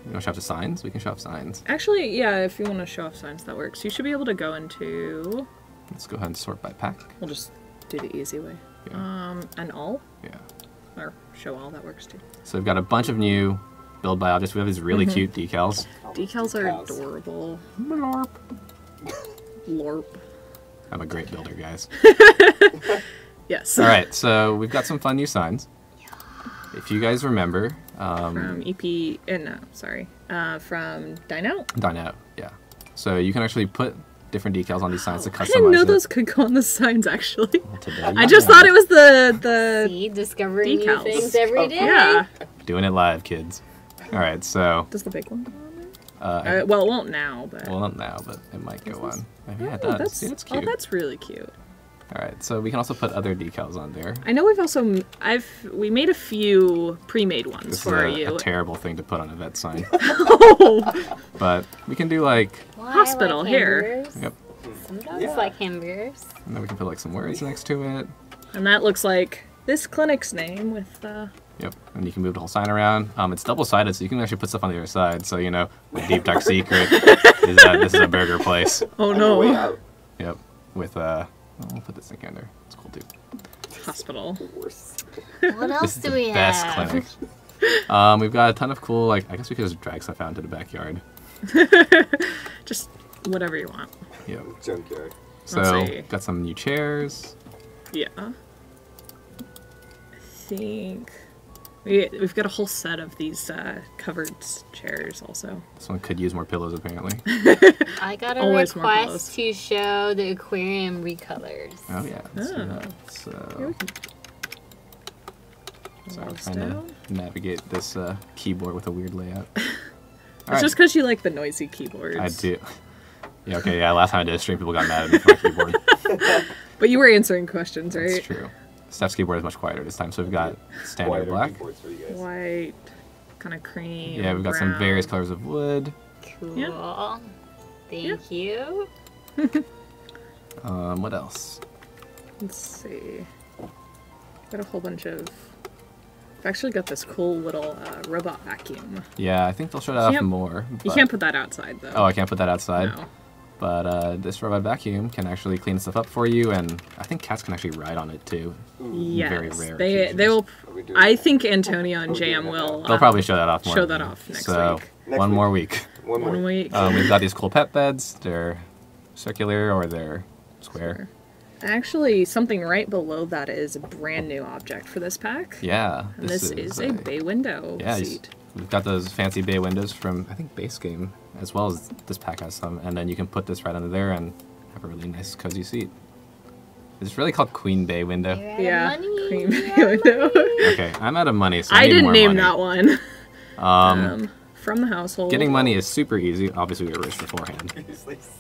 You want to show off the signs? We can show off signs. actually, yeah, if you want to show off signs, that works. You should be able to go into. Let's go ahead and sort by pack. We'll just do the easy way. Yeah. And all Yeah. or show all that works too. So we've got a bunch of new build biologists. We have these really cute decals. Decals are Decals. adorable. Blorp. Lorp. I'm a great builder, guys. Yes. All right, so we've got some fun new signs. If you guys remember, From EP. No, sorry. From Dine Out. Dine Out, yeah. So you can actually put different decals on these signs to customize I didn't know it. those could go on the signs actually. Well, today I you just know. thought it was the See, discovering new decals. things every day. yeah. Doing it live, kids. All right, so Does the big one go on I- there? Well, it won't now, but. well, not now, but it might go on. Yeah, it Oh, does. that's, See, it's oh, cute. that's really cute. All right, so we can also put other decals on there. I know we've also we made a few pre-made ones This for is you. a terrible thing to put on a vet sign, Oh, but we can do like, Why, Hospital, like here. hamburgers? yep, Some dogs Yeah. like hamburgers. and then we can put like some words next to it. and that looks like this clinic's name with Yep, and you can move the whole sign around. It's double-sided, so you can actually put stuff on the other side. So you know, the deep dark secret is that this is a burger place. oh On the way no, out. Yep, with we'll put this in there. It's cool too. hospital. Worst. What else This is do the we best have? clinic. We've got a ton of cool, like, I guess we could just drag stuff out into the backyard. Just whatever you want. Yep. Junkyard. So see. got some new chairs. Yeah. I think We've got a whole set of these covered chairs also. This one could use more pillows, apparently. I got a Always more clothes. request to show the aquarium recolors. Oh, yeah. Let's do Oh. that. Here So, we can sorry, we're walls trying down. to navigate this keyboard with a weird layout. It's just because you like the noisy keyboards. I do. Yeah, okay, yeah, last time I did a stream, people got mad at me for my keyboard. But you were answering questions, right? That's true. Steph's keyboard is much quieter this time, so we've got standard Quieter black. keyboards for you guys. White, kind of cream. Yeah, we've got some various brown. colors of wood. Cool. Yeah. Thank you. What else? Let's see. Got a whole bunch of. I've actually got this cool little robot vacuum. Yeah, I think they'll show that off Can't- more. You but- can't put that outside though. Oh, I can't put that outside. No. But this robot vacuum can actually clean stuff up for you, and I think cats can actually ride on it too. Yes, Very rare they occasions. will. Are we doing I that? think Antonio and Jam will. They'll probably show that off more. show that off next so, week. Next one week. more week. One more. 1 week. We've got these cool pet beds. They're circular or they're square. Actually, something right below that is a brand new object for this pack. Yeah. And this is a bay window Yeah, seat. we've got those fancy bay windows from, I think, base game, as well as this pack has some. And then you can put this right under there and have a really nice, cozy seat. It's really called Queen Bay Window. You're out of Yeah, money. cream You're bay out of window. money. Okay, I'm out of money, so I need didn't more name money. that one. Um, From the household. Getting money is super easy. Obviously, we were rich beforehand.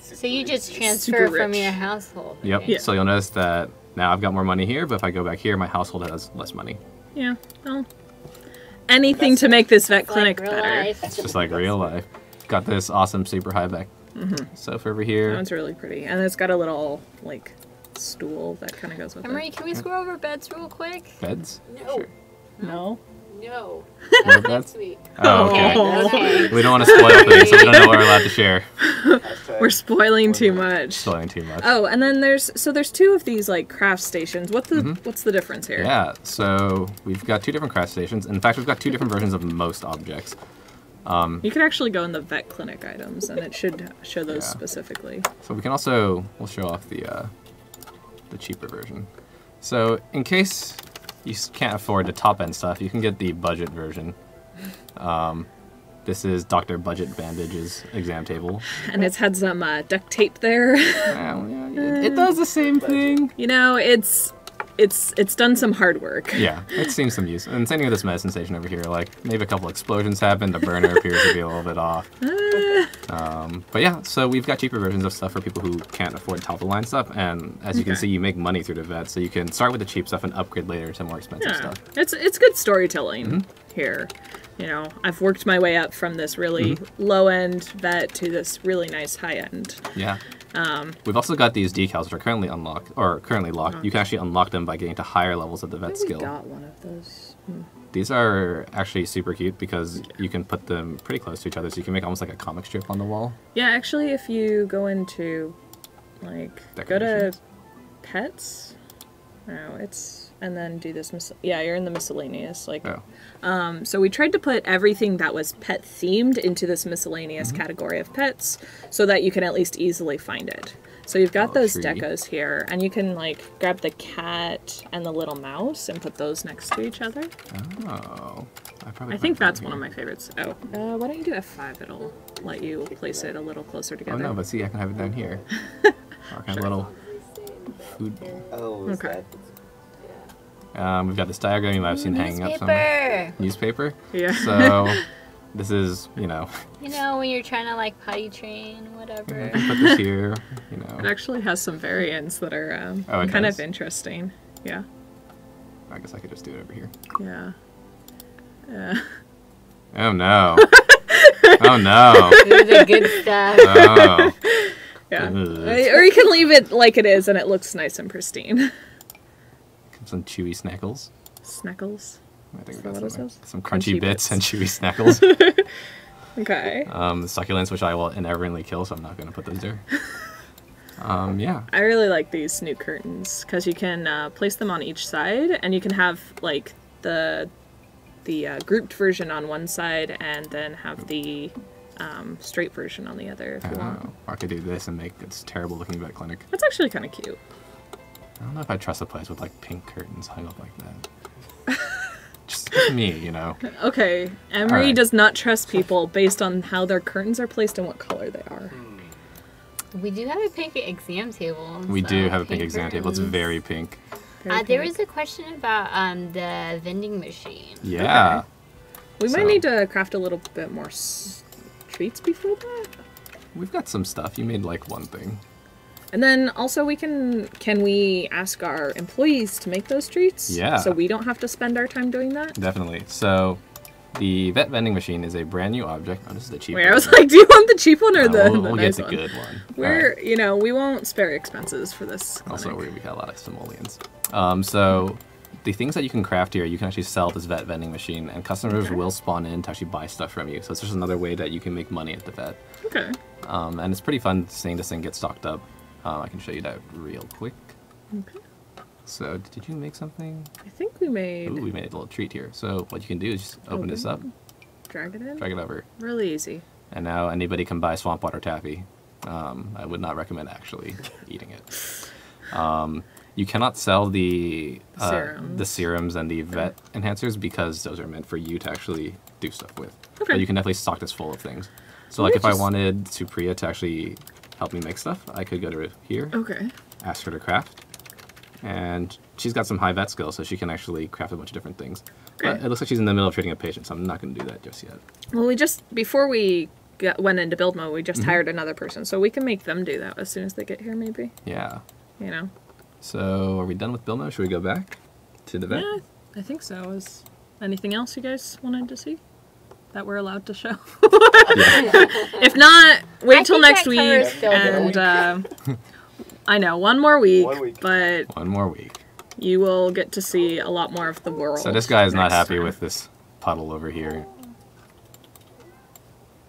So you just transfer Super from rich. your household. Yep. right? Yeah. So you'll notice that now I've got more money here, but if I go back here, my household has less money. Yeah. Well, anything to make this vet It's like clinic real better. life. It's just like real life. Got this awesome super high back sofa over here. That one's really pretty, and it's got a little like stool that kind of goes with Emery, it. can we scroll over beds real quick? Beds? No. Sure. No. No. More beds? Week. Oh, okay. Okay. We don't want to spoil things, so we don't know what we're allowed to share. We're spoiling too much. Spoiling too much. Oh, and then there's two of these like craft stations. What's the difference here? Yeah, so we've got two different craft stations. In fact, we've got two different versions of most objects. You could actually go in the vet clinic items, and it should show those Yeah. specifically. So we can also, we'll show off the cheaper version. So in case you can't afford the top end stuff, you can get the budget version. This is Dr. Budget Bandage's exam table. And it's had some duct tape there. Well, yeah, it does the same thing. You know, it's done some hard work. Yeah, it's seen some use. And same thing with this medicine station over here. Like, maybe a couple explosions happened. The burner appears to be a little bit off. But yeah, so we've got cheaper versions of stuff for people who can't afford top-of-the-line stuff. And as you can Okay. see, you make money through the vet. So you can start with the cheap stuff and upgrade later to more expensive Yeah, stuff. it's good storytelling here. You know, I've worked my way up from this really low-end vet to this really nice high-end. Yeah. We've also got these decals which are currently unlocked, or currently locked. You can actually unlock them by getting to higher levels of the vet We skill. got one of those. These are actually super cute because you can put them pretty close to each other, so you can make almost like a comic strip on the wall. Yeah, actually, if you go into, like, go to Decorations? pets. No, it's and then do this. Yeah, you're in the miscellaneous. Like, Oh. so we tried to put everything that was pet themed into this miscellaneous category of pets, so that you can at least easily find it. So you've got Oh, those tree. decos here, and you can like grab the cat and the little mouse and put those next to each other. Oh. I think that's one of my favorites. Oh, why don't you do F5? It'll let you place it a little closer Oh together. no, but see, I can have it down here. Our kind of little food. Oh, is Okay. that? We've got this diagram you might have seen hanging up somewhere. Newspaper. Newspaper. Yeah. So this is, you know, You know, when you're trying to like potty train, whatever. put this here. You It know, actually has some variants that are Oh, it kind does? of interesting. Yeah. I guess I could just do it over here. Yeah. Oh no. Oh no. Do the good stuff. Oh. Yeah. Ugh. Or you can leave it like it is and it looks nice and pristine. Some chewy snackles. Sneckles. I think Is we that got what it some, says? some crunchy Crunchy bits bits. and chewy snackles. Okay. The succulents, which I will inevitably kill, so I'm not going to put those there. Yeah. I really like these new curtains because you can place them on each side and you can have like the grouped version on one side and then have the straight version on the other if you want. Oh, I could do this and make this terrible looking vet clinic. That's actually kind of cute. I don't know if I trust a place with like pink curtains hung up like that. Just just me, you know. Okay, Emery Alright. does not trust people based on how their curtains are placed and what color they are. We do have a pink exam table. We so do have a pink exam table. It's curtains. very pink. Very There pink. was a question about the vending machine. Yeah. We so- might need to craft a little bit more treats before that. We've got some stuff. You made like one thing. And then also can we ask our employees to make those treats? Yeah. So we don't have to spend our time doing that? Definitely. So the vet vending machine is a brand new object. Oh, this is the cheap Wait, one. I was like, do you want the cheap one or the we'll nice get the one? good one. We're, Alright. we won't spare expenses for this clinic. Also, we got a lot of simoleons. So the things that you can craft here, you can actually sell at this vet vending machine, and customers will spawn in to actually buy stuff from you. So it's just another way that you can make money at the vet. Okay. And it's pretty fun seeing this thing get stocked up. I can show you that real quick. Okay. So did you make something? I think we made Ooh, we made a little treat here. So what you can do is just open this up, drag it in. drag it over, Really easy. and now anybody can buy swamp water taffy. I would not recommend actually eating it. You cannot sell the serums and the vet enhancers because those are meant for you to actually do stuff with. Okay. But you can definitely stock this full of things. So Let like me if I just- wanted Supriya to actually help me make stuff, I could go to here, Okay. ask her to craft, and she's got some high vet skills, so she can actually craft a bunch of different things. But Okay. it looks like she's in the middle of treating a patient, so I'm not going to do that just yet. Well, before we went into build mode, we just hired another person, so we can make them do that as soon as they get here, maybe. Yeah. You know? So are we done with build mode? Should we go back to the vet? Yeah, I think so. Is anything else you guys wanted to see that we're allowed to show? If not, wait I till think next that week. covers build And I know, one more week, 1 week. but One more week. you will get to see a lot more of the world. So this guy is not next happy time. with this puddle over here.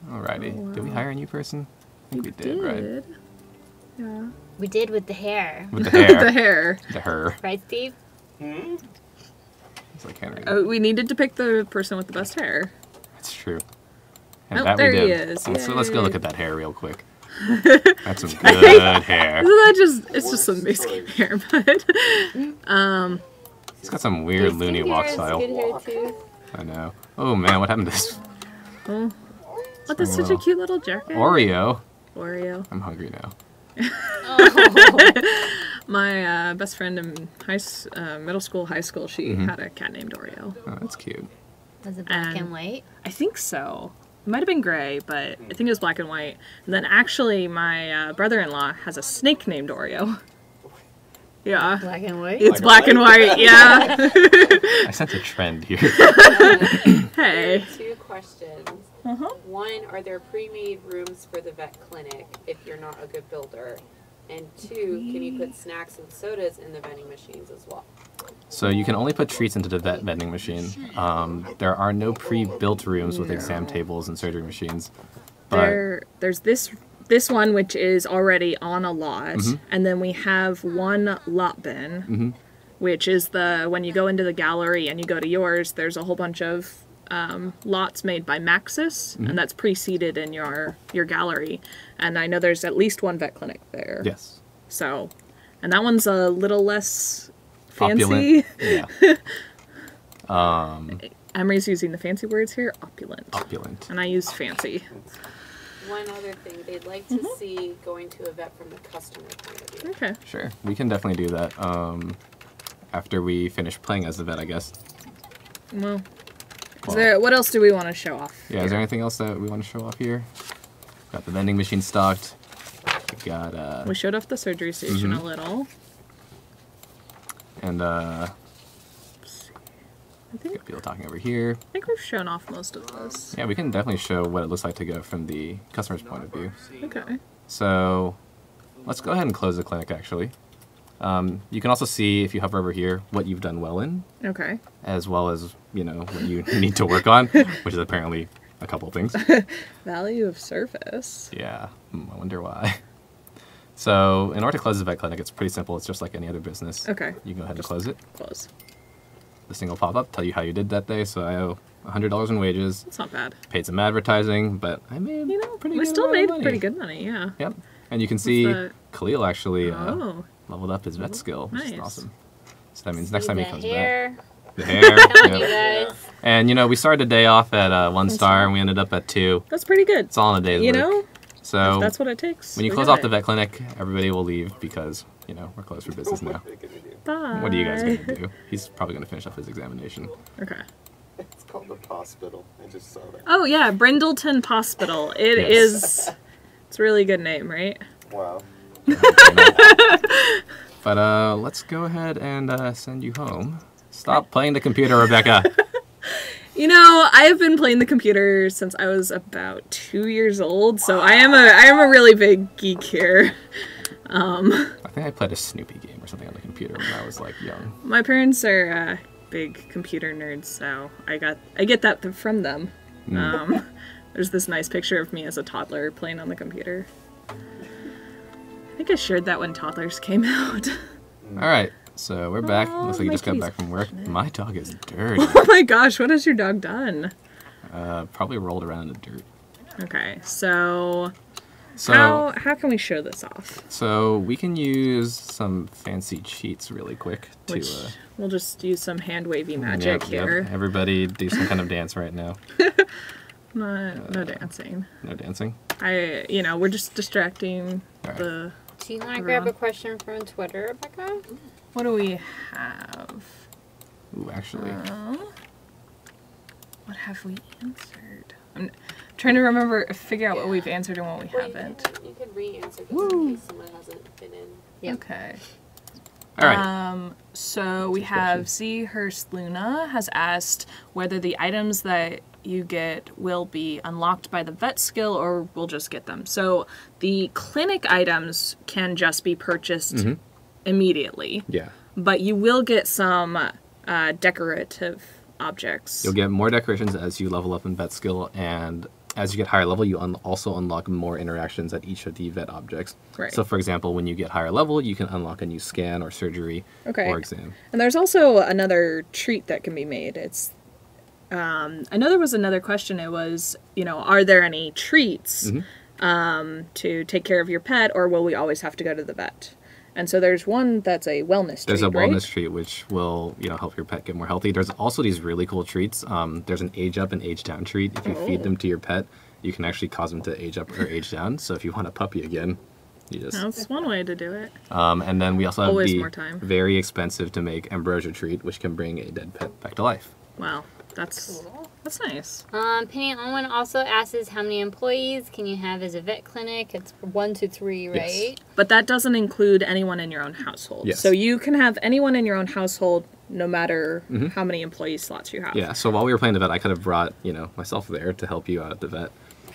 Alrighty. Did we hire a new person? I think we did, right? Yeah. We did with the hair. With the hair. The hair. The her. Right, Steve? It's like Henry. We needed to pick the person with the best hair. That's true. And Oh, that there we he did. is. So let's go Yay. look at that hair real quick. That's some good hair. Isn't that it's just some basic hair, but He's got some weird loony walk Good style. hair, too. I know. Oh man, what happened to this oh, that's such a cute little jacket. Oreo? Oreo. I'm hungry now. My best friend in middle school, high school, she had a cat named Oreo. Oh, that's cute. Was it black and white? I think so. It might have been gray, but I think it was black and white. And then actually, my brother-in-law has a snake named Oreo. Yeah. Black and white? It's black and white, yeah. I sense a trend here. Hey. 2 questions. Uh-huh. One, are there pre-made rooms for the vet clinic if you're not a good builder? And 2, can you put snacks and sodas in the vending machines as well? So you can only put treats into the vet vending machine. There are no pre-built rooms with exam tables and surgery machines. But There's this one which is already on a lot, and then we have one lot bin, which is when you go into the gallery and you go to yours, there's a whole bunch of lots made by Maxis, and that's pre-seated in your gallery. And I know there's at least one vet clinic there. yes. So, and that one's a little less fancy. Opulent. Yeah. Emery's using the fancy words here, opulent. Opulent. And I use fancy. One other thing, they'd like to see going to a vet from the customer point of view. Okay. Sure. We can definitely do that after we finish playing as the vet, I guess. Well, Well, what else do we want to show off? yeah, is there anything else that we want to show off here? Got the vending machine stocked. We got, We showed off the surgery station a little. and I think got people talking over here. we've shown off most of this. Yeah, we can definitely show what it looks like to go from the customer's point of view. Okay. So let's go ahead and close the clinic, actually. You can also see, if you hover over here, what you've done well in, Okay. as well as, what you need to work on, which is apparently a couple things. Value of service. Yeah, I wonder why. So in order to close the vet clinic, it's pretty simple. It's just like any other business. Okay. You go ahead and close it. Close. This thing will pop up, tell you how you did that day. So I owe $100 in wages, That's not bad. paid some advertising, but I made pretty we good still amount of made money. pretty good money, yeah. Yep. And you can see that? Khalil actually Oh. leveled up his vet skill, which is Nice. awesome. So that means next time he comes back. hair. The hair. Telling you Yep. guys. And, you know, we started the day off at 1 star, and we ended up at 2. That's pretty good. It's all in a day's You work. know, So if that's what it takes. when you we close got off the it. vet clinic, everybody will leave because, you know, we're closed for business now. Bye. What are you guys going to do? He's probably going to finish up his examination. Okay. It's called the hospital. I just saw that. Oh yeah, Brindleton Hospital. It Yes. is. It's a really good name, right? Wow. But let's go ahead and send you home. Stop playing the computer, Rebecca. You know, I have been playing the computer since I was about 2 years old, so I am a really big geek here. I think I played a Snoopy game or something on the computer when I was like young. My parents are big computer nerds, so I get that from them. There's this nice picture of me as a toddler playing on the computer. I think I shared that when toddlers came out. All right, so we're back. Oh, Looks like you my just got keys. back from work. My dog is dirty. Oh my gosh, what has your dog done? Probably rolled around in the dirt. Okay, so So, how can we show this off? so we can use some fancy cheats really quick to. Which we'll just use some hand wavy magic Yep, here. Everybody do some kind of dance right now. No dancing. No dancing. We're just distracting All right. the. Do you want to grab a question from Twitter, Rebecca? What do we have? Ooh, actually. What have we answered? I'm trying to figure out what we've answered and what we Well, haven't. you can re-answer just in case someone hasn't been in. Yep. Okay. All right. So we have Z Hurst Luna has asked whether the items that you get will be unlocked by the vet skill or we'll just get them. So the clinic items can just be purchased immediately, Yeah. but you will get some decorative objects. You'll get more decorations as you level up in vet skill, and as you get higher level, you also unlock more interactions at each of the vet objects. Right. So, for example, when you get higher level, you can unlock a new scan or surgery Okay. or exam. And there's also another treat that can be made. It's I know there was another question. It was, are there any treats to take care of your pet, or will we always have to go to the vet? And so there's one that's a wellness treat, There's a right? wellness treat which will, help your pet get more healthy. There's also these really cool treats. There's an age up and age down treat. If you feed them to your pet, you can actually cause them to age up or age down. So if you want a puppy again, you just. That's one way to do it. And then we also have Always the more time. very expensive to make ambrosia treat, which can bring a dead pet back to life. Wow, that's nice. Penny Owen also asks how many employees can you have as a vet clinic? It's 1 to 3, right? Yes. But that doesn't include anyone in your own household. Yes. So you can have anyone in your own household no matter how many employee slots you have. Yeah, so while we were playing the vet, I could have brought, myself there to help you out at the vet.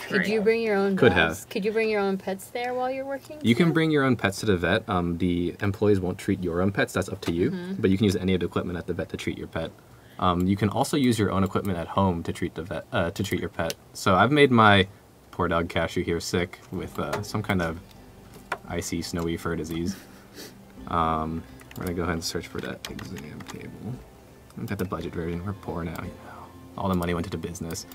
Could you bring your own Could dogs? have. Could you bring your own pets there while you're working? You can too? bring your own pets to the vet. The employees won't treat your own pets. That's up to you. But you can use any of the equipment at the vet to treat your pet. You can also use your own equipment at home to treat to treat your pet. So I've made my poor dog Cashew here sick with some kind of icy, snowy fur disease. We're gonna go ahead and search for that exam table. We've got the budget version. We're poor now, All the money went into business.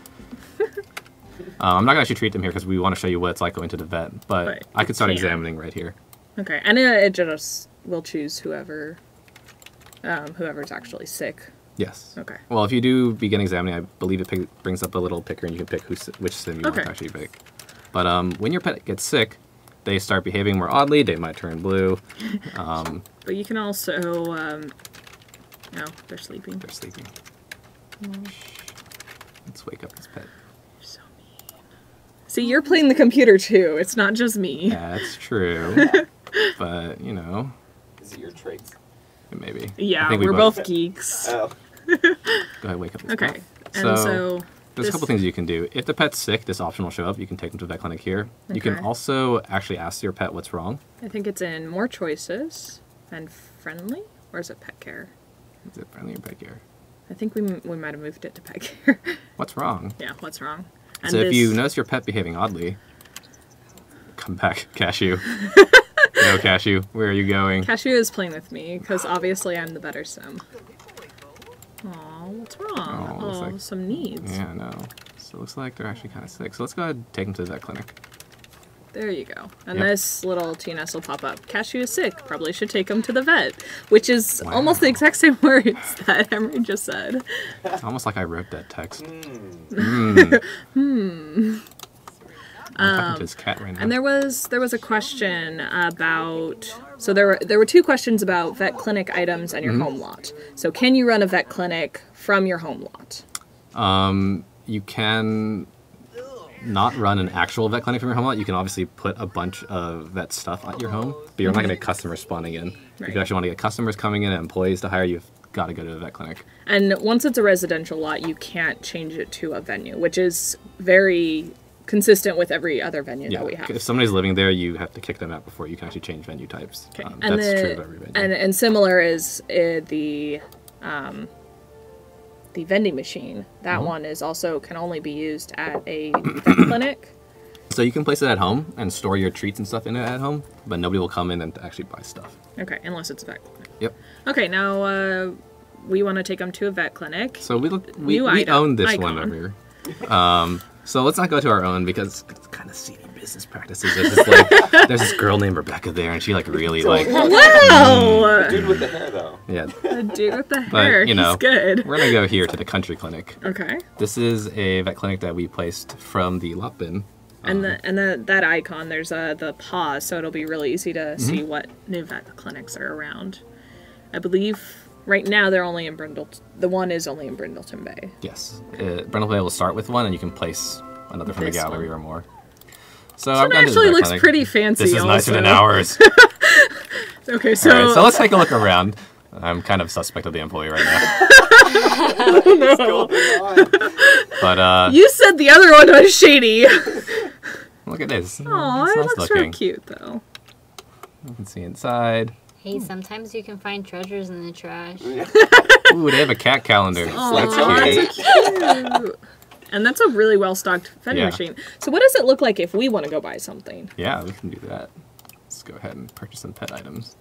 I'm not gonna actually treat them here because we want to show you what it's like going to the vet. But Right, I could start you can. examining right here. Okay, and it just will choose whoever's actually sick. Yes. Okay. Well, if you do begin examining, I believe it brings up a little picker, and you can pick which sim you want Okay. to actually pick. But when your pet gets sick, they start behaving more oddly. They might turn blue. But you can also, no, they're sleeping. They're sleeping. Let's wake up this pet. You're so mean. See, you're playing the computer too. It's not just me. That's true. But, Is it your traits? maybe. I Yeah, think we we're both geeks. Oh. Go ahead, wake up this Okay, pet. and so There's a couple things you can do. If the pet's sick, this option will show up. You can take them to the vet clinic here. You can Okay. also actually ask your pet what's wrong. I think it's in more choices and friendly, or is it pet care? Is it friendly or pet care? I think we might have moved it to pet care. What's wrong? Yeah, what's wrong? So if you notice your pet behaving oddly, come back, Cashew. No, Cashew, where are you going? Cashew is playing with me because obviously I'm the better sim. Aw, what's wrong? Oh, looks Oh, like- some needs. Yeah, no. So it looks like they're actually kind of sick. So let's go ahead and take them to the vet clinic. There you go. And Yep. this little TNS will pop up. Cashew is sick. Probably should take him to the vet. Which is almost the exact same words that Emery just said. It's almost like I wrote that text. I'm talking to his cat right now. And there was a question about, so there were two questions about vet clinic items and your home lot. So can you run a vet clinic from your home lot? You can not run an actual vet clinic from your home lot. You can obviously put a bunch of vet stuff at your home, but you're not going to get customers spawning in. If you actually want to get customers coming in and employees to hire, you've got to go to a vet clinic. And once it's a residential lot, you can't change it to a venue, which is very consistent with every other venue that we have. If somebody's living there, you have to kick them out before you can actually change venue types. Okay. That's true of every venue. And similar is the vending machine. That one is also can only be used at a vet clinic. So you can place it at home and store your treats and stuff in it at home, but nobody will come in and actually buy stuff. Okay, unless it's a vet clinic. Yep. Okay, now we want to take them to a vet clinic. So we own this one over here. So let's not go to our own because it's kind of seedy business practices. There's this girl named Rebecca there, and she really Wow! The dude with the hair, though. Yeah. The dude with the hair, But, he's good. We're gonna go here to the country clinic. Okay. This is a vet clinic that we placed from the lot bin. And that icon, there's the pause, so it'll be really easy to see what new vet clinics are around. I believe right now they're only in Brindleton. The one is only in Brindleton Bay. Yes. Brindle Bay will start with one, and you can place another from the This gallery one. or more. So This I've one gone to actually vet looks clinic. pretty fancy. This is nicer than ours. Okay, so All right, so let's take a look around. I'm kind of suspect of the employee right now. But you said the other one was shady. look at this. Oh, It's it nice looks looking. real cute though. You can see inside. Hey, sometimes you can find treasures in the trash. Ooh, they have a cat calendar. That's That's cute. Cute. And that's a really well stocked vending Yeah. machine. So what does it look like if we want to go buy something? Yeah, we can do that. Let's go ahead and purchase some pet items.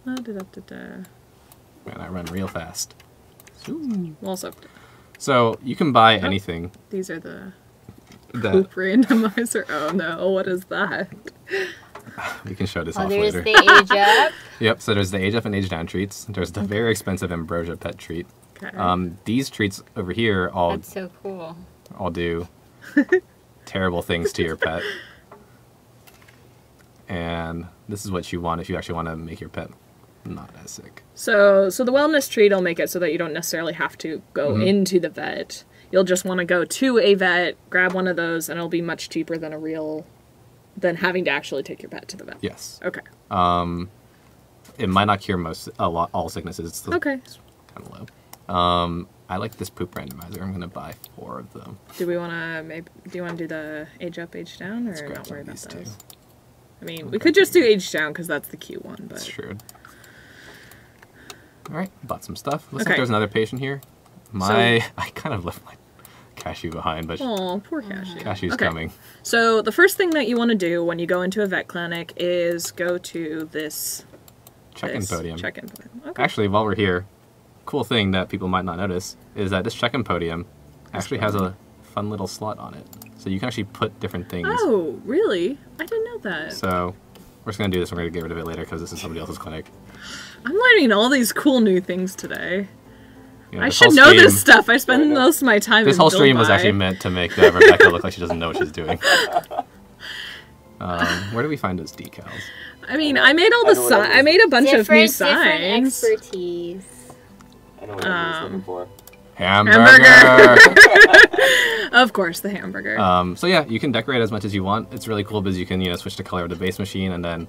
Da-da-da-da-da. Man, I run real fast. Also, So you can buy anything these are the that poop randomizer. Oh no, what is that? we can show this Oh, off there's later. the age up. Yep, so there's the age up and age down treats. There's the very expensive ambrosia pet treat. Okay. These treats over here all That's so cool. do terrible things to your pet. And this is what you want if you actually want to make your pet not as sick. So the wellness treat will make it so that you don't necessarily have to go into the vet. You'll just want to go to a vet, grab one of those, and it'll be much cheaper than than having to actually take your pet to the vet. Yes. Okay. It might not cure all sicknesses. It's still Okay. kind of low. I like this poop randomizer. I'm going to buy 4 of them. Do we want to do you want to do the age up, age down, or grab not some worry of about these those? too. I mean, we could just do age down because that's the cute one, but That's true. All right, bought some stuff. Looks Okay. like there's another patient here. I kind of left my cashew behind, but oh, poor Cashew. Cashew's Okay. coming. So the first thing that you want to do when you go into a vet clinic is go to this Check-in podium. Check-in podium. Okay. Actually, while we're here, cool thing that people might not notice is that this check-in podium actually has a fun little slot on it. So you can actually put different things. Oh, really? I didn't know that. So we're just going to do this. We're going to get rid of it later because this is somebody else's clinic. I'm learning all these cool new things today. You know, I this should whole know stream- this stuff. I spend most of my time This in whole stream was Dubai. actually meant to make Rebecca look like she doesn't know what she's doing. Where do we find those decals? I mean, I made all the I know what it is. I made a bunch of new Different signs. expertise. I know what I was looking for. Hamburger! Of course, the hamburger. So yeah, you can decorate as much as you want. It's really cool because you can, switch the color of the base machine and then,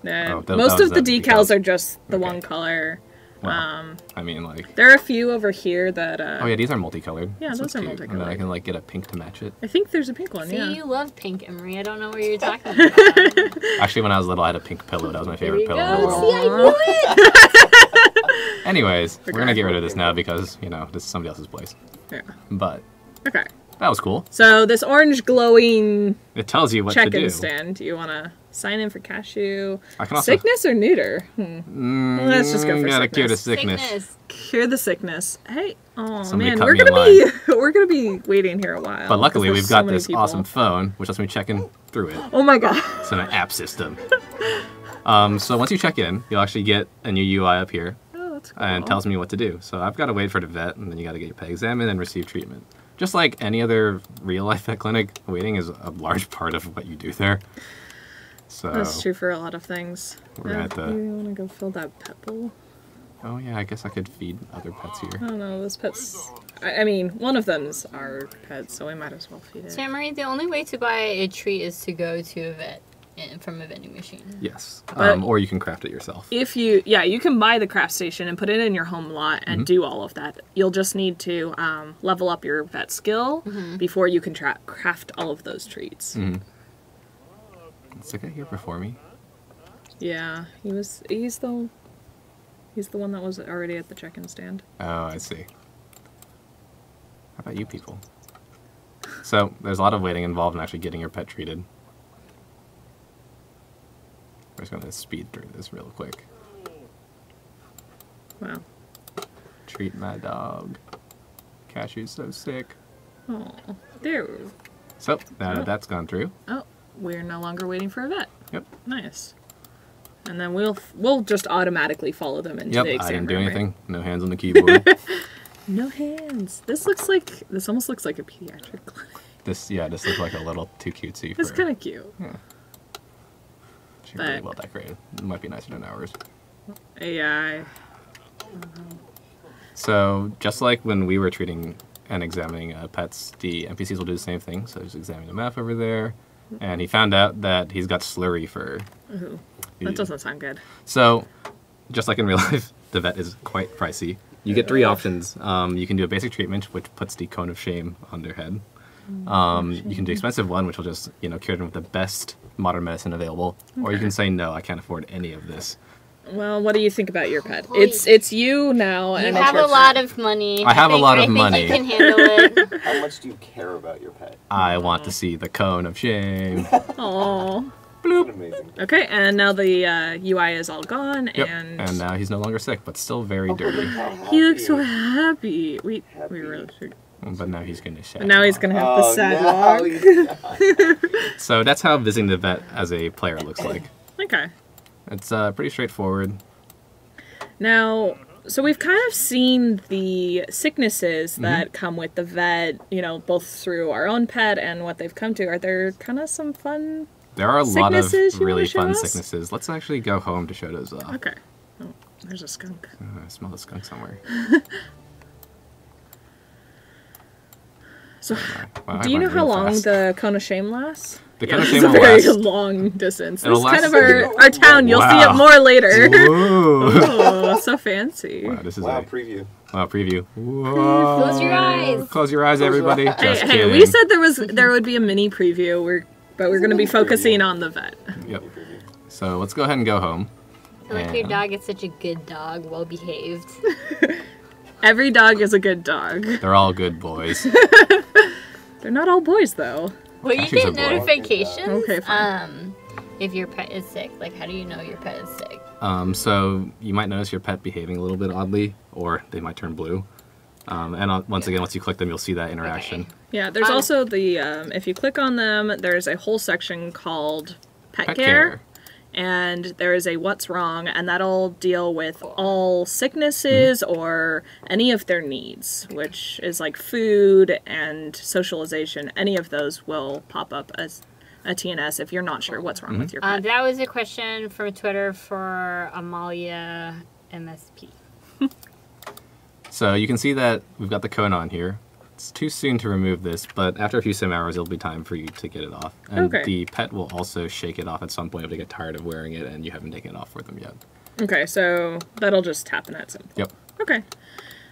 Most that was of the the decals decals. are just the Okay. one color. well, I mean, like, There are a few over here that. oh yeah, these are multicolored. Yeah, This those one's are cute. And then I multicolored. can like get a pink to match it. I think there's a pink one. See, Yeah. you love pink, Emery. I don't know what you're talking about. Actually, when I was little, I had a pink pillow. That was my favorite you pillow in the go. world. See, I knew it. Anyways, we're Okay. gonna get rid of this now because this is somebody else's place. Yeah. But Okay. That was cool. So this orange glowing It tells you what to check-in do. stand. Do you want to sign in for cashew? I can also Sickness or neuter? Well, let's just go for gotta cure the sickness. sickness. Cure the sickness. Hey, oh Somebody man, cut we're me in gonna we're gonna be waiting here a while. But luckily, 'cause we've there's got so many this people. awesome phone, which lets me check in through it. Oh my god. It's an app system. So once you check in, you'll actually get a new UI up here. Oh, that's cool. And tells me what to do. So I've got to wait for the vet, and then you got to get your pet examined and receive treatment. Just like any other real-life vet clinic, waiting is a large part of what you do there. So That's true for a lot of things. We're at the- You want to go fill that pet bowl? Oh yeah, I guess I could feed other pets here. I don't know, those pets... I mean, one of them's our pet, so we might as well feed it. So, Emery, the only way to buy a treat is to go to a vet from a vending machine. Yes, But- or you can craft it yourself. If you, yeah, you can buy the craft station and put it in your home lot and do all of that. You'll just need to level up your vet skill before you can craft all of those treats. Is the guy here before me? Yeah, he's the one that was already at the check-in stand. Oh, I see. How about you people? So, there's a lot of waiting involved in actually getting your pet treated. We're just going to speed through this real quick. Wow. Treat my dog. Cashew's so sick. Oh, there. So, now that that's gone through. Oh, we're no longer waiting for a vet. Yep. Nice. And then we'll just automatically follow them into the Yep, exam I didn't do room, right? anything. No hands on the keyboard. No hands. This almost looks like a pediatric clinic. This looks like a little too cutesy. It's kind of cute. She's really but- well decorated. It might be nicer than ours. AI. So, just like when we were treating and examining pets, the NPCs will do the same thing. So, he's examining the map over there. And he found out that he's got slurry fur. Ooh, that doesn't sound good. So, just like in real life, the vet is quite pricey. You get 3 options. You can do a basic treatment, which puts the cone of shame on their head. You can do expensive one, which will just cure them with the best modern medicine available. Or you can say, no, I can't afford any of this. Well, what do you think about your pet? Well, It's you now, You and have it's a lot of money. I have a lot of I money. think you can handle it. How much do you care about your pet? I want to see the cone of shame. Oh. It's amazing. Okay, and now the UI is all gone, Yep. and And now he's no longer sick, but still very dirty. he looks so happy. We really should. But now he's going to shed. But now he's gonna have the sad walk. So that's how visiting the vet as a player looks like. Okay. It's pretty straightforward. Now, so we've kind of seen the sicknesses that come with the vet, both through our own pet and what they've come to. Are there kind of some fun? There are a lot of Sicknesses you wanna really show fun us? sicknesses. Let's actually go home to show those off. Okay. Oh, there's a skunk. I smell the skunk somewhere. So, Wow, I do you know went how real long fast. the cone of shame lasts? The cone of It's shame a will very last. long distance. It'll This is kind last- of our town. You'll see Wow. it more later. Whoa. Oh, so fancy. Wow, this is Wow, a preview. preview. Whoa. Close your eyes. Close your eyes, everybody. Close your eyes. Just Hey, kidding. we said there would be a mini preview. But we're going to be focusing on the vet. Yep. So let's go ahead and go home. I feel like your And- dog is such a good dog, well behaved. Every dog is a good dog. They're all good boys. They're not all boys, though. Well, you She's a get boy. notifications. Okay, fine. If your pet is sick, like how do you know your pet is sick? So you might notice your pet behaving a little bit oddly, or they might turn blue. Once again, once you click them, you'll see that interaction. Okay. Yeah, there's also the, if you click on them, there's a whole section called Pet Pet Care. care. And there is a What's Wrong, and that'll deal with all sicknesses or any of their needs, which is like food and socialization. Any of those will pop up as a TNS if you're not sure what's wrong with your pet. That was a question from Twitter for Amalia MSP. So you can see that we've got the cone on here. It's too soon to remove this, but after a few sim hours, it'll be time for you to get it off. And Okay. the pet will also shake it off at some point if they get tired of wearing it and you haven't taken it off for them yet. Okay, so that'll just happen at some point. Yep. Okay.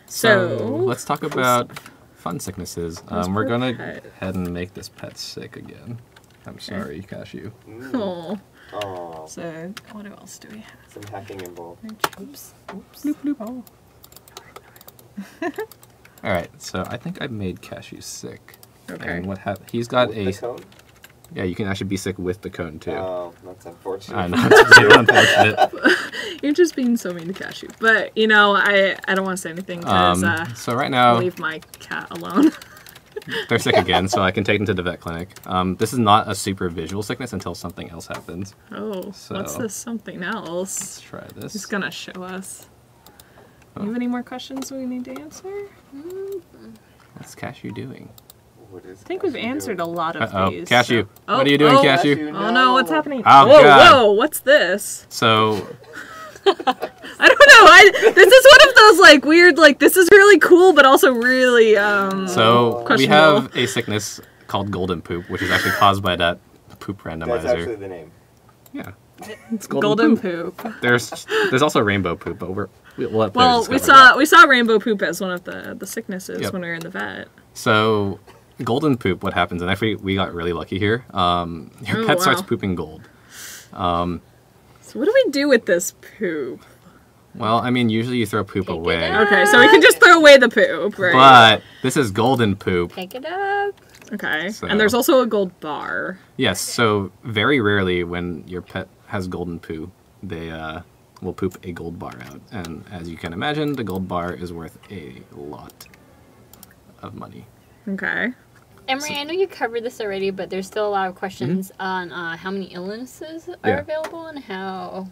So So, let's talk about fun sicknesses. This We're poor gonna pet. head and make this pet sick again. I'm sorry, Cashew. Oh. Oh, So, what else do we have? some hacking involved. Oops. Oops. Bloop, bloop, oh. All right, so I think I made Cashew sick. Okay. And he's got With a... the cone? Yeah, you can actually be sick with the cone, too. Oh, that's unfortunate. I know, it's really unfortunate. You're just being so mean to Cashew. But, you know, I don't want to say anything because So right now, leave my cat alone. they're sick again, so I can take them to the vet clinic. This is not a super visual sickness until something else happens. Oh, So- what's this something else? Let's try this. He's going to show us. Oh. You have any more questions we need to answer? What's Cashew doing? What is I think we've answered a lot of Uh-oh, these. Cashew. so- What are you doing, oh, Cashew? Oh no, what's happening? Oh, whoa, God. whoa, what's this? So, I don't know. This is one of those like weird, like this is really cool, but also really we questionable. have a sickness called golden poop, which is actually caused by that poop randomizer. That's actually the name. Yeah, it's golden poop. There's also rainbow poop, but we'll let players Well, discover we saw rainbow poop as one of the sicknesses Yep. when we were in the vet. So, golden poop, what happens, and actually we got really lucky here, your pet starts wow. pooping gold. So what do we do with this poop? Well, I mean, usually you throw poop Pick it away, up. Okay, so we can just throw away the poop, right? but this is golden poop. Pick it up. Okay, So- and there's also a gold bar. Yes, so very rarely when your pet has golden poo, they will poop a gold bar out. And as you can imagine, the gold bar is worth a lot of money. Okay. Emery, I know you covered this already, but there's still a lot of questions on how many illnesses are Yeah. available and how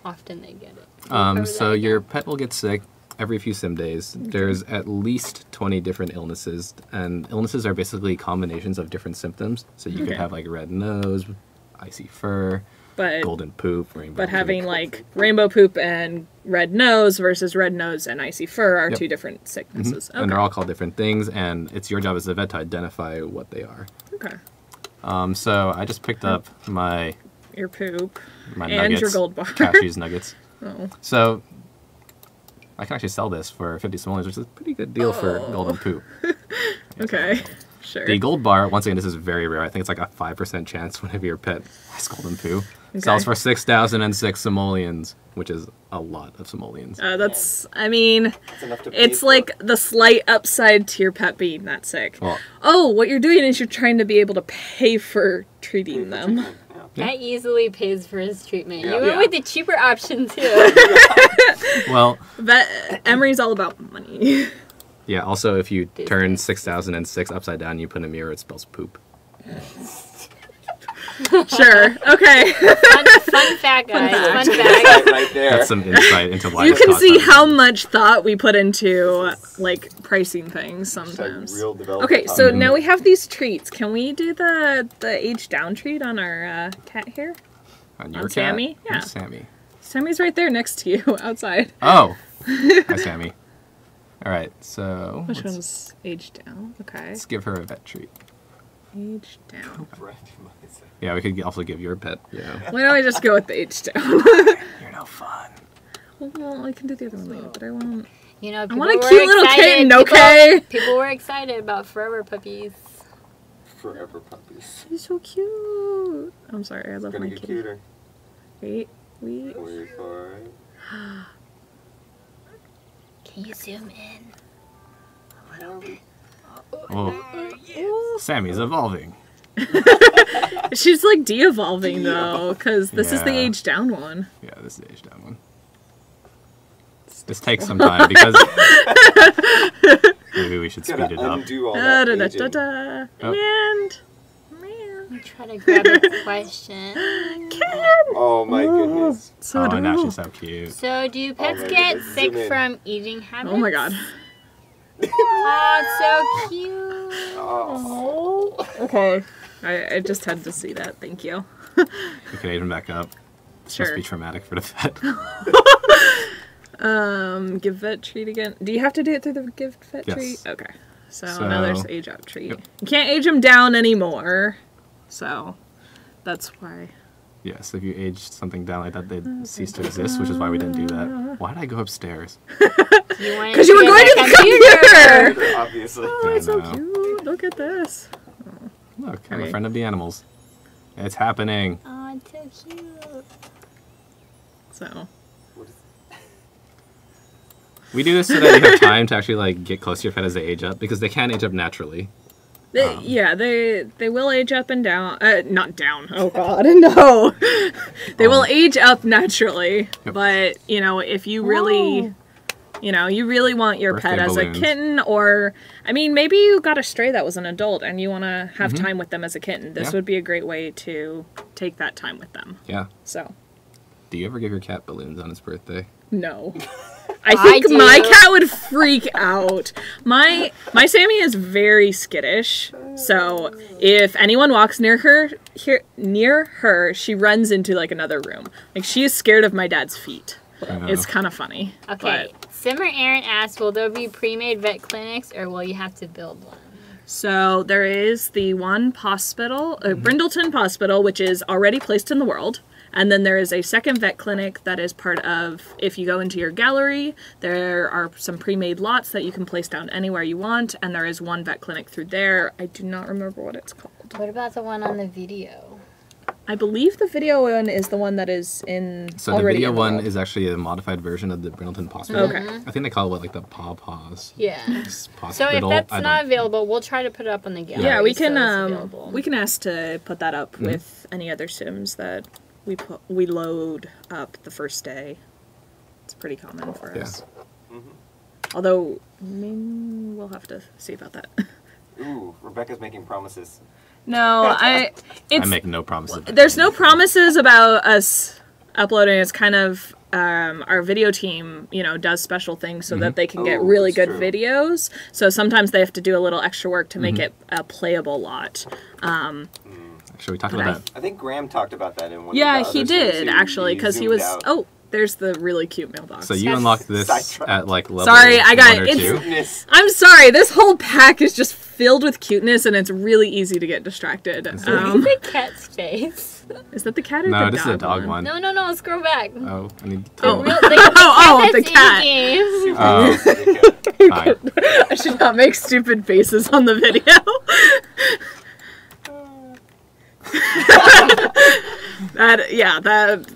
often they get it. Can you cover So that your again? pet will get sick every few sim days. There's at least 20 different illnesses, and illnesses are basically combinations of different symptoms. So you could Okay. have like red nose, icy fur, But golden poop, rainbow but poop. having like rainbow poop and red nose versus red nose and icy fur are Yep. two different sicknesses. And they're all called different things, and it's your job as a vet to identify what they are. Okay. So I just picked up my Your poop. my And nuggets, your gold bar. Cashew's nuggets. Oh. So I can actually sell this for 50 simoleons, which is a pretty good deal for golden poop. Okay. Sure. The gold bar, once again, this is very rare. I think it's like a 5% chance whenever your pet has golden poo. Sells for 6,006 simoleons, which is a lot of simoleons. That's, I mean, It's enough to pay it's for like the slight upside to your pet being that sick. Well, Oh, what you're doing is you're trying to be able to pay for treating them. Yeah. That easily pays for his treatment. Yeah. You went Yeah. with the cheaper option too. well, Emery's all about money. yeah, also if you Business. turn 6,006 upside down and you put in a mirror, it spells poop. Sure. Okay. Fun fact, guys. Fun fact. Right there. That's some insight into why You it's can cost see that how much. much thought we put into like pricing things It's like sometimes. real development Okay, so time. now we have these treats. Can we do the age down treat on our cat here? On your on cat? Sammy? Who's Yeah. Sammy? Sammy's right there next to you outside. Oh! Hi, Sammy. All right, so Which let's, one's age down? Okay. let's give her a vet treat. Age down. Randomizer. Yeah, we could also give your pet, you know. Why don't I just go with the age down? You're no fun. Well, I can do the other one later, but I won't. You know, I people want a were cute little excited. kitten, People- okay? People were excited about forever puppies. Forever puppies. He's so cute. I'm sorry, I love Gonna my get kitty. cuter. Wait. Wait for it. Can you zoom in? Oh, Sammy's evolving. She's like de-evolving though, because this is the Yeah. age down one. Yeah, this is the age down one. This takes some time because maybe we should Gotta speed it up. undo all Da, that da, da, aging. da, da. Oh. And meow. I'm trying to grab a question. Oh my goodness. So Oh, now adorable. she's so cute. So, do pets my get goodness, sick zoom in. from eating habits? Oh my god. Oh, so cute. Oh. Okay. I just had to see that. Thank you. We can age him back up. This must Sure. be traumatic for the vet. Give vet treat again. Do you have to do it through the give vet Yes. treat? Okay. So So- now there's age up treat. Yep. You can't age them down anymore. So that's why. Yes, if you age something down like that, they'd cease to exist, which is why we didn't do that. Why did I go upstairs? Because you were going to the computer! Obviously. Oh, it's so know. cute. Look at this. Look, I'm a Okay. friend of the animals. It's happening. Oh, it's so cute. So What is- We do this so that you have time to actually like get close to your pet as they age up, because they can age up naturally. They will age up and down. Not down. Oh God, no. They will age up naturally, Yep. but if you really, you really want your Birthday pet as balloons. a kitten, or I mean, maybe you got a stray that was an adult and you want to have time with them as a kitten. This Yeah. would be a great way to take that time with them. Yeah. So, Do you ever give your cat balloons on its birthday? no. I think do. my cat would freak out. My Sammy is very skittish, so if anyone walks near her, she runs into like another room. Like she is scared of my dad's feet. It's kind of funny. Okay. Simmer Aaron asks, will there be pre-made vet clinics or will you have to build one? So there is the one hospital, Brindleton Hospital, which is already placed in the world. And then there is a second vet clinic that is part of, if you go into your gallery, there are some pre-made lots that you can place down anywhere you want. And there is one vet clinic through there. I do not remember what it's called. What about the one on the video? I believe the video one is the one that is in So the already video in the one world. is actually a modified version of the Brindleton Hospital. Okay. I think they call it like the Paw Paws. Yeah. So Hospital. if that's I not don't- available, we'll try to put it up on the gallery. Yeah, we so it's can available. we can ask to put that up with any other Sims that we load up the first day. It's pretty common for Yeah. us. Although we'll have to see about that. Ooh, Rebecca's making promises. No, I it's make no promises. there's no promises about us uploading. It's kind of our video team, does special things so that they can get Oh, really that's good true. videos. So sometimes they have to do a little extra work to make it a playable lot. Should we talk But about I- that? I think Graham talked about that in one Yeah, of the he other streams did too. actually, because he zoomed was. out. Oh, there's the really cute mailbox. So you unlocked this Sidetrack. at like level Sorry, I got 1 or it. 2. Cuteness. I'm sorry. This whole pack is just filled with cuteness, and it's really easy to get distracted. The cat's face. Is that the cat or No, the this is a dog one. No, scroll back. Oh, I need to Oh. Real, The that's cat. in-game. Oh, fine. I should not make stupid faces on the video.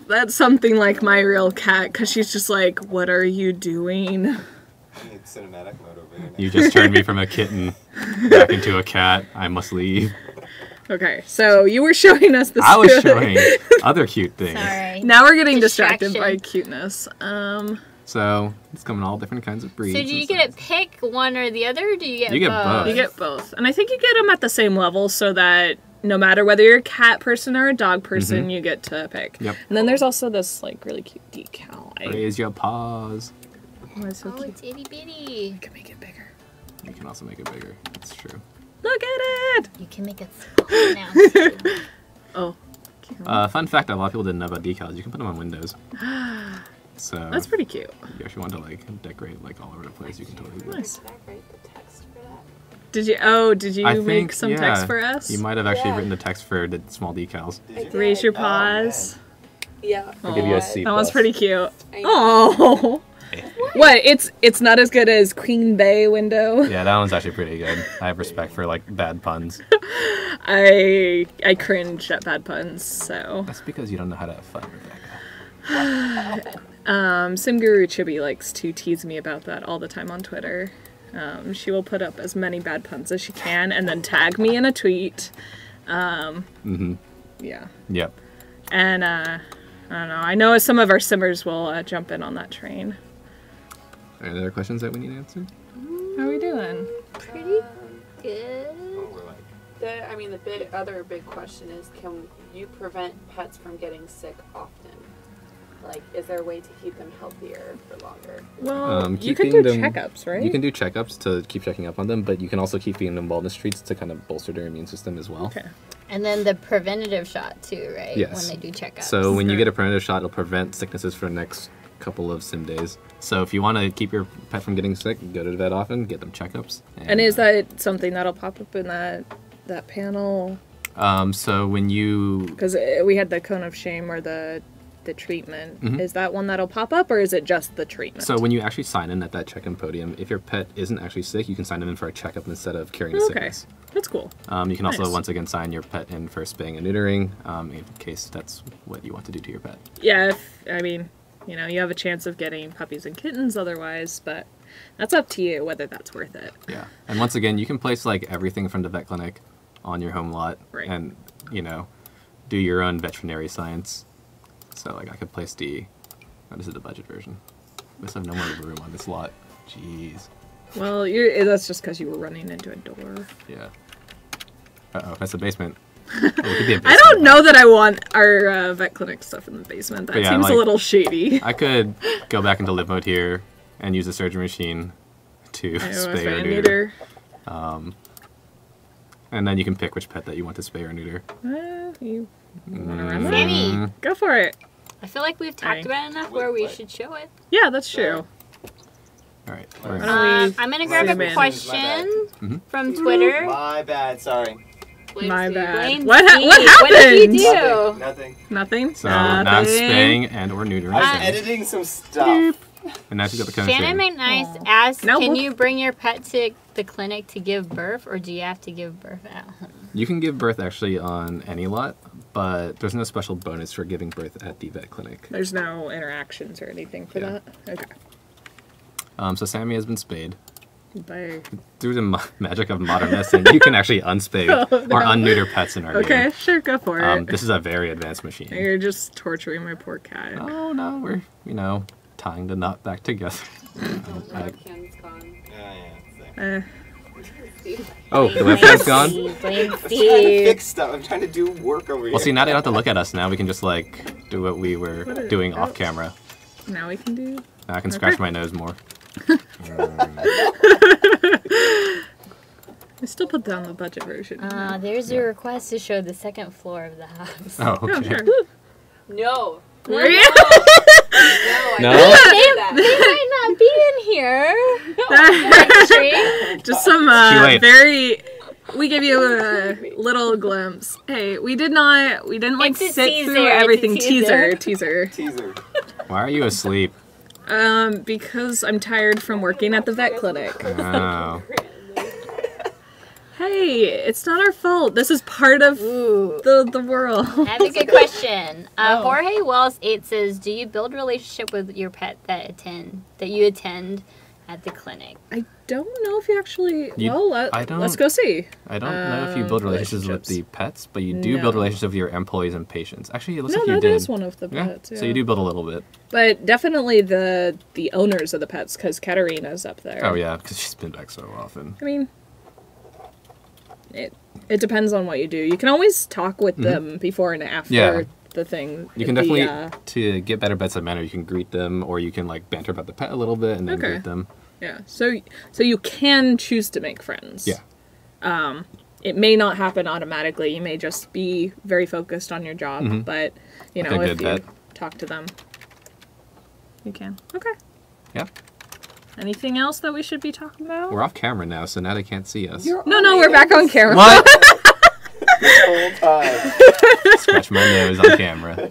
That's something like my real cat, because she's just like, what are you doing? I need cinematic mode over here. You just turned me from a kitten back into a cat. I must leave. Okay, so you were showing us this. I was showing other cute things. Sorry. Now we're getting distracted Distraction. by cuteness. So it's coming all different kinds of breeds. So do you and get to stuff. pick one or the other, or do you get You get both? both. You get both. And I think you get them at the same level so that no matter whether you're a cat person or a dog person, you get to pick. Yep. And then there's also this like really cute decal. Raise your paws. It's so Oh, cute. it's itty bitty. You can make it bigger. You can also make it bigger. That's true. Look at it! You can make it smaller now. too. Oh. Fun fact that a lot of people didn't know about decals. You can put them on windows. So That's pretty cute. if you actually want to like decorate like all over the place, you can totally do it. Nice. Did I write the text for that? Did you I make think, some yeah, text for us? You might have actually Yeah. written the text for the small decals. Did you? Raise your Oh, man. paws. Yeah. I'll give you a Aw, C+. That was pretty cute. I know. Oh. What? It's not as good as Queen Bay window. Yeah, that one's actually pretty good. I have respect for like bad puns. I cringe at bad puns, so. That's because you don't know how to have fun, Rebecca. Simguru Chibi likes to tease me about that all the time on Twitter. She will put up as many bad puns as she can and then tag me in a tweet. Yeah. Yep. And I don't know. I know some of our simmers will jump in on that train. Any other questions that we need answered? How are we doing? Pretty good. Oh, we're like, The other big question is, can you prevent pets from getting sick often? Like, is there a way to keep them healthier for longer? Well, you keep can do feeding them- checkups, right? You can do checkups to keep checking up on them, but you can also keep feeding them wellness treats to kind of bolster their immune system as well. Okay. And then the preventative shot too, right? Yes. When they do checkups. So when you get a preventative shot, it'll prevent sicknesses for the next couple of sim days. So if you want to keep your pet from getting sick, go to the vet often, get them checkups. And is that something that'll pop up in that panel? So when you Because we had the cone of shame or the treatment. Mhm. Is that one that'll pop up, or is it just the treatment? So when you actually sign in at that check-in podium, if your pet isn't actually sick, you can sign them in for a checkup instead of carrying the Okay. sickness. That's cool. You can also, Nice. once again, sign your pet in for spaying and neutering, in case that's what you want to do to your pet. Yeah, you know, you have a chance of getting puppies and kittens otherwise, but that's up to you whether that's worth it. Yeah. And once again, you can place like everything from the vet clinic on your home lot Right. and, you know, do your own veterinary science. So like I could place oh, this is the budget version. We just have no more room on this lot. Jeez. Well, that's just because you were running into a door. Yeah. Uh-oh, that's the basement. Oh, it could be a basement. I don't know that I want our vet clinic stuff in the basement. That But yeah, seems like- a little shady. I could go back into live mode here and use the surgery machine to spay or neuter. And then you can pick which pet that you want to spay or neuter. You want to run that? Sammy, Go for it. I feel like we've talked about it enough where we should show it. Yeah, that's true. All right. Why don't we I'm gonna grab zoom a in? question Mhm. from Twitter. My bad, sorry. Blame My Steve. bad. Blame What Steve. happened? What did you do? Nothing. Nothing? So now it's spaying and or neutering. I was Sammy. editing some stuff. And now she's got the cone Shannon string. McNice asked, No, can we'll- you bring your pet to the clinic to give birth, or do you have to give birth at home? You can give birth actually on any lot, but there's no special bonus for giving birth at the vet clinic. There's no interactions or anything for Yeah. that? Okay. So Sammy has been spayed. Bye. Through the magic of modern medicine, you can actually unspay or unneuter pets in our Okay, game. sure, go for it. This is a very advanced machine. You're just torturing my poor cat. Oh no, we're, you know, tying the knot back together. Webcam's gone. Yeah, Eh, Oh, the webcam's gone? Blame I'm trying to Steve. fix stuff. I'm trying to do work over here. Well, see, now they don't have to look at us. Now we can just, like, do what we were doing off camera. now we can do. Now I can scratch my nose more. I still put down the budget version. There's a request to show the second floor of the house. Oh, Oh, okay. sure. No. Were you? No, I No? didn't do They that. might not be in here. Just some Too late. very. We give you a little glimpse. Hey, we didn't like It's a sit teaser, through it's a everything. teaser. Teaser. Teaser. Why are you asleep? Because I'm tired from working at the vet clinic. Oh. Hey, it's not our fault. This is part of Ooh. the world. I have a good question. Oh. Jorge Wells 8 says, do you build relationship with your pet that you attend at the clinic? I don't know if you actually. I don't- let's go see. I don't know if you build relationships with the pets, but you do build No. relationships with your employees and patients. Actually, it looks No, like you that did. is one of the Yeah. pets. Yeah. So you do build a little bit. But definitely the owners of the pets, because Katarina's up there. Oh yeah, because she's been back so often. I mean, it depends on what you do. You can always talk with them before and after Yeah. the thing. You can the, definitely, to get better bedside manner, you can greet them, or you can like banter about the pet a little bit and then Okay. greet them. Yeah. So you can choose to make friends. Yeah. It may not happen automatically. You may just be very focused on your job, but you Like know a if good you vet. talk to them, you can. Okay. Yeah. Anything else that we should be talking about? We're off camera now, so now they can't see us. No, we're back on camera. What? This whole time. Scratch my nose on camera.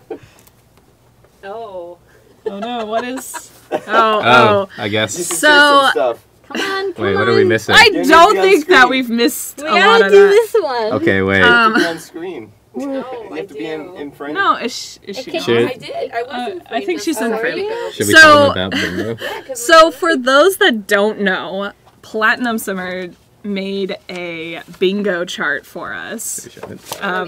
Oh. Oh no, what is? Oh, Oh. I You guess. can So- say some stuff. Come on, come Wait, on. what are we missing? I You need to don't be on think that screen. we've missed We a lot gotta of do that. this one. Okay, wait. You have to be on screen. No, You have to be in front. No, is she? Okay. Should- I did. I was in I think she's in that's frame. where you go. Should we So- tell them about bingo? Yeah, 'cause So for those that don't know, Platinum Summer made a bingo chart for us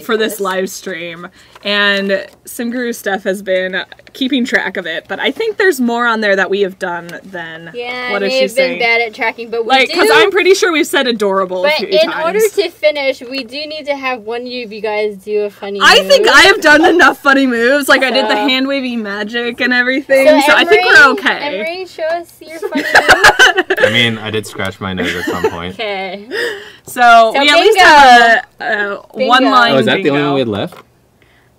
for this live stream, and Simguru Steph has been keeping track of it. But I think there's more on there that we have done than Yeah, what I is may she have been saying? bad at tracking, but we Like, do. because I'm pretty sure we've said adorable a But few in times. order to finish, we do need to have one of you guys do a funny I move. think I have done enough funny moves. Like I did the So- hand wavy magic and everything. So I think we're okay. Emery, show us your funny move. I mean, I did scratch my nose at some point. Okay. So we at least have a Bingo. one line. Oh, is that the only bingo. one we had left?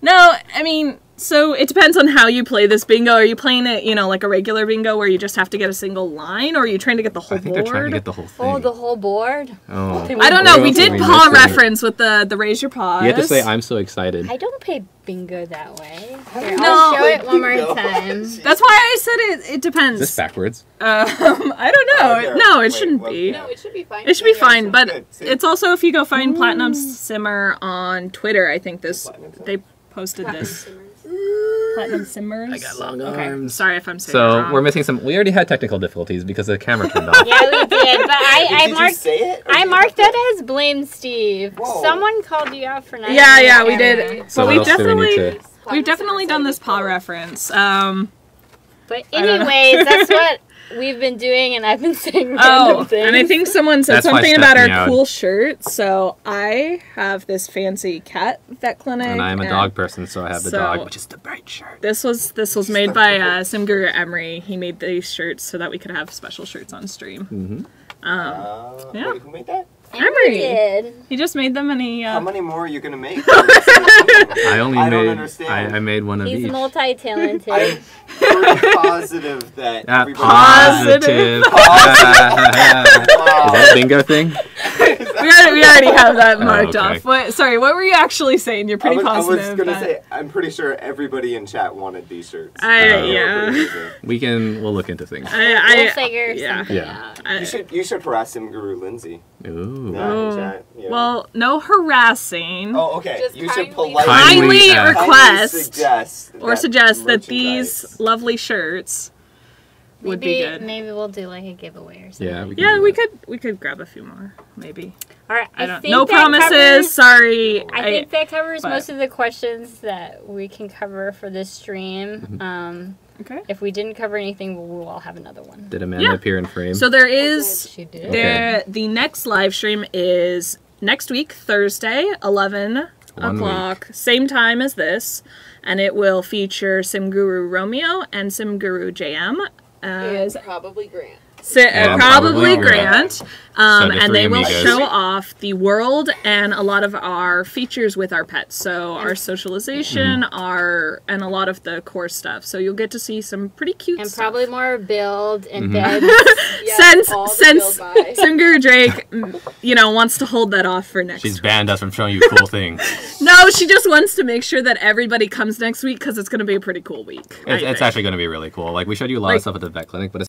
No, I mean, so it depends on how you play this bingo. Are you playing it, like a regular bingo where you just have to get a single line, or are you trying to get the whole I think board? they're trying to get the whole thing. Oh, the whole board? Oh. I don't know. What We else did are paw missing? reference with the raise your paws. You have to say, I'm so excited. I don't play bingo that way. Here, No. I'll show it one more Bingo. time. That's why I said it. It depends. Is this backwards? I don't know. here. No, it Wait, shouldn't what- be. No, it should be fine. It should be Yeah, fine, so but good. See? it's also if you go find Platinum Simmer on Twitter. I think they posted this. Platinum Simmers. I got long Okay, arms. sorry if I'm saying it So wrong. we're missing some. We already had technical difficulties because the camera turned off. Yeah, we did, but I Did you marked say it? or I did you marked have that as blame Steve. Whoa. Someone called you out for not. Yeah, using yeah, the we camera. did. So But what else do we need to? we've definitely done this paw reference. But I don't know. anyways, that's what we've been doing, and I've been saying random Oh, things. and I think someone said That's why something Steph about our meowed. cool shirts. So I have this fancy cat vet clinic, And I'm a dog person, so I have the so- dog, which is the bright shirt. This was made by Simguru Emery. He made these shirts so that we could have special shirts on stream. Yeah. Wait, who made that? Emery. did. He just made them, and he. How many more are you gonna make? I only I don't made. understand. I made one of He's each. multi-talented. I'm pretty positive that That everybody. positive. Is that a bingo thing? we already have that marked okay. off. What? Sorry, what were you actually saying? You're pretty I positive. was gonna that- say, I'm pretty sure everybody in chat wanted these shirts. Yeah. We'll look into things. We'll figure yeah. something Yeah. out. You should harass him, Guru Lindsay. Ooh. Yeah, in chat. Yeah. Well, no harassing. Oh, okay. Just You should kindly- politely Kindly Kindly request suggest that merchandise. these lovely shirts would be good. Maybe we'll do like a giveaway or something. Yeah. Yeah, we could grab a few more, maybe. All right. I don't. think No that promises. covers- Sorry. I think that covers but- most of the questions that we can cover for this stream. Okay. If we didn't cover anything, we'll all have another one. Did Amanda Yeah. appear in frame? So there is She did. there. The next live stream is next week, Thursday, 11 1 o'clock, same time as this, and it will feature Simguru Romeo and Simguru JM as And probably Grant. And probably probably Grant, So the and they three will amigos. show off the world and a lot of our features with our pets. So our socialization, and a lot of the core stuff. So you'll get to see some pretty cute And stuff. probably more build and beds. Yes, all the since build by. Simguru Drake, wants to hold that off for next. She's banned us from showing you cool things. No, she just wants to make sure that everybody comes next week because it's going to be a pretty cool week. It's actually going to be really cool. Like we showed you a lot of stuff at the vet clinic, but it's